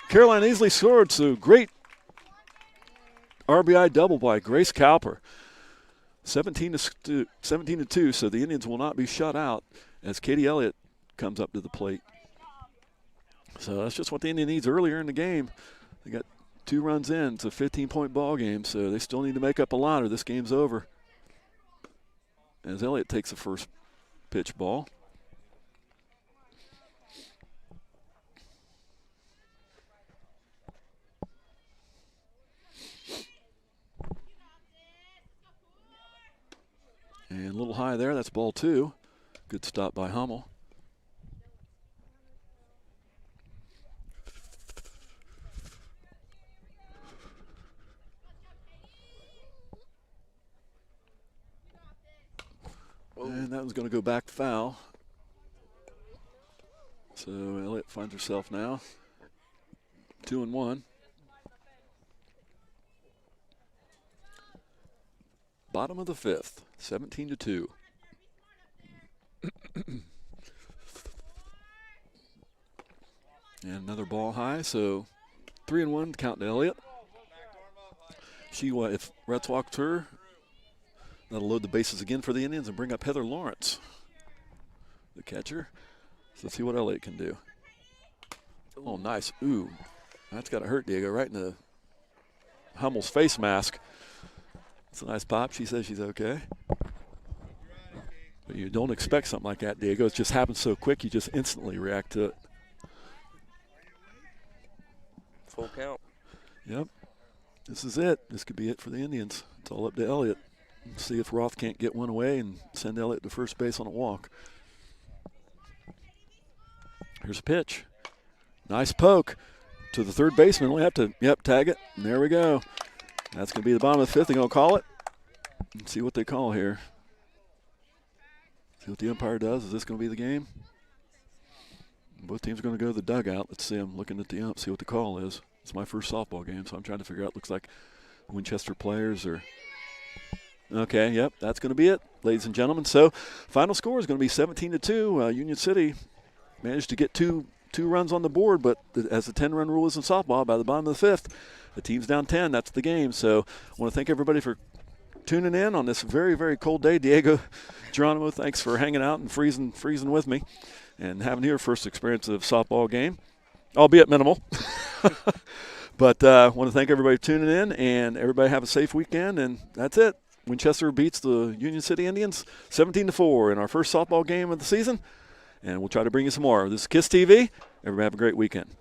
Caroline easily scored. So great RBI double by Grace Cowper. 17-2. So the Indians will not be shut out as Katie Elliott comes up to the plate. So that's just what the Indian needs earlier in the game. They got 2 runs in. It's a 15-point ball game, so they still need to make up a lot or this game's over. As Elliott takes the first pitch ball. And a little high there, that's ball 2. Good stop by Hummel. And that was going to go back foul. So Elliott finds herself now 2-1. Bottom of the 5th, 17-2. And another ball high, so 3-1 count to Elliott. If Reds walks her, that'll load the bases again for the Indians and bring up Heather Lawrence, the catcher. So let's see what Elliott can do. Oh, nice. Ooh, that's got to hurt Diego right in the Hummel's face mask. It's a nice pop. She says she's okay. But you don't expect something like that, Diego. It just happens so quick, you just instantly react to it. Full count. Yep. This is it. This could be it for the Indians. It's all up to Elliott. Let's see if Roth can't get one away and send Elliott to first base on a walk. Here's a pitch. Nice poke to the third baseman. Only have to, tag it. And there we go. That's going to be the bottom of the 5th. They're going to call it. Let's see what they call here. See what the umpire does. Is this going to be the game? Both teams are going to go to the dugout. Let's see. I'm looking at the ump, see what the call is. It's my first softball game, so I'm trying to figure out. Looks like Winchester players are. Okay, yep, that's going to be it, ladies and gentlemen. So final score is going to be 17-2. Union City managed to get two runs on the board, but as the 10-run rule is in softball, by the bottom of the 5th, the team's down 10. That's the game. So I want to thank everybody for tuning in on this very, very cold day. Diego Geronimo, thanks for hanging out and freezing with me and having your first experience of softball game, albeit minimal. But I want to thank everybody for tuning in, and everybody have a safe weekend, and that's it. Winchester beats the Union City Indians 17-4 in our first softball game of the season, and we'll try to bring you some more. This is K.I.S.S TV. Everybody have a great weekend.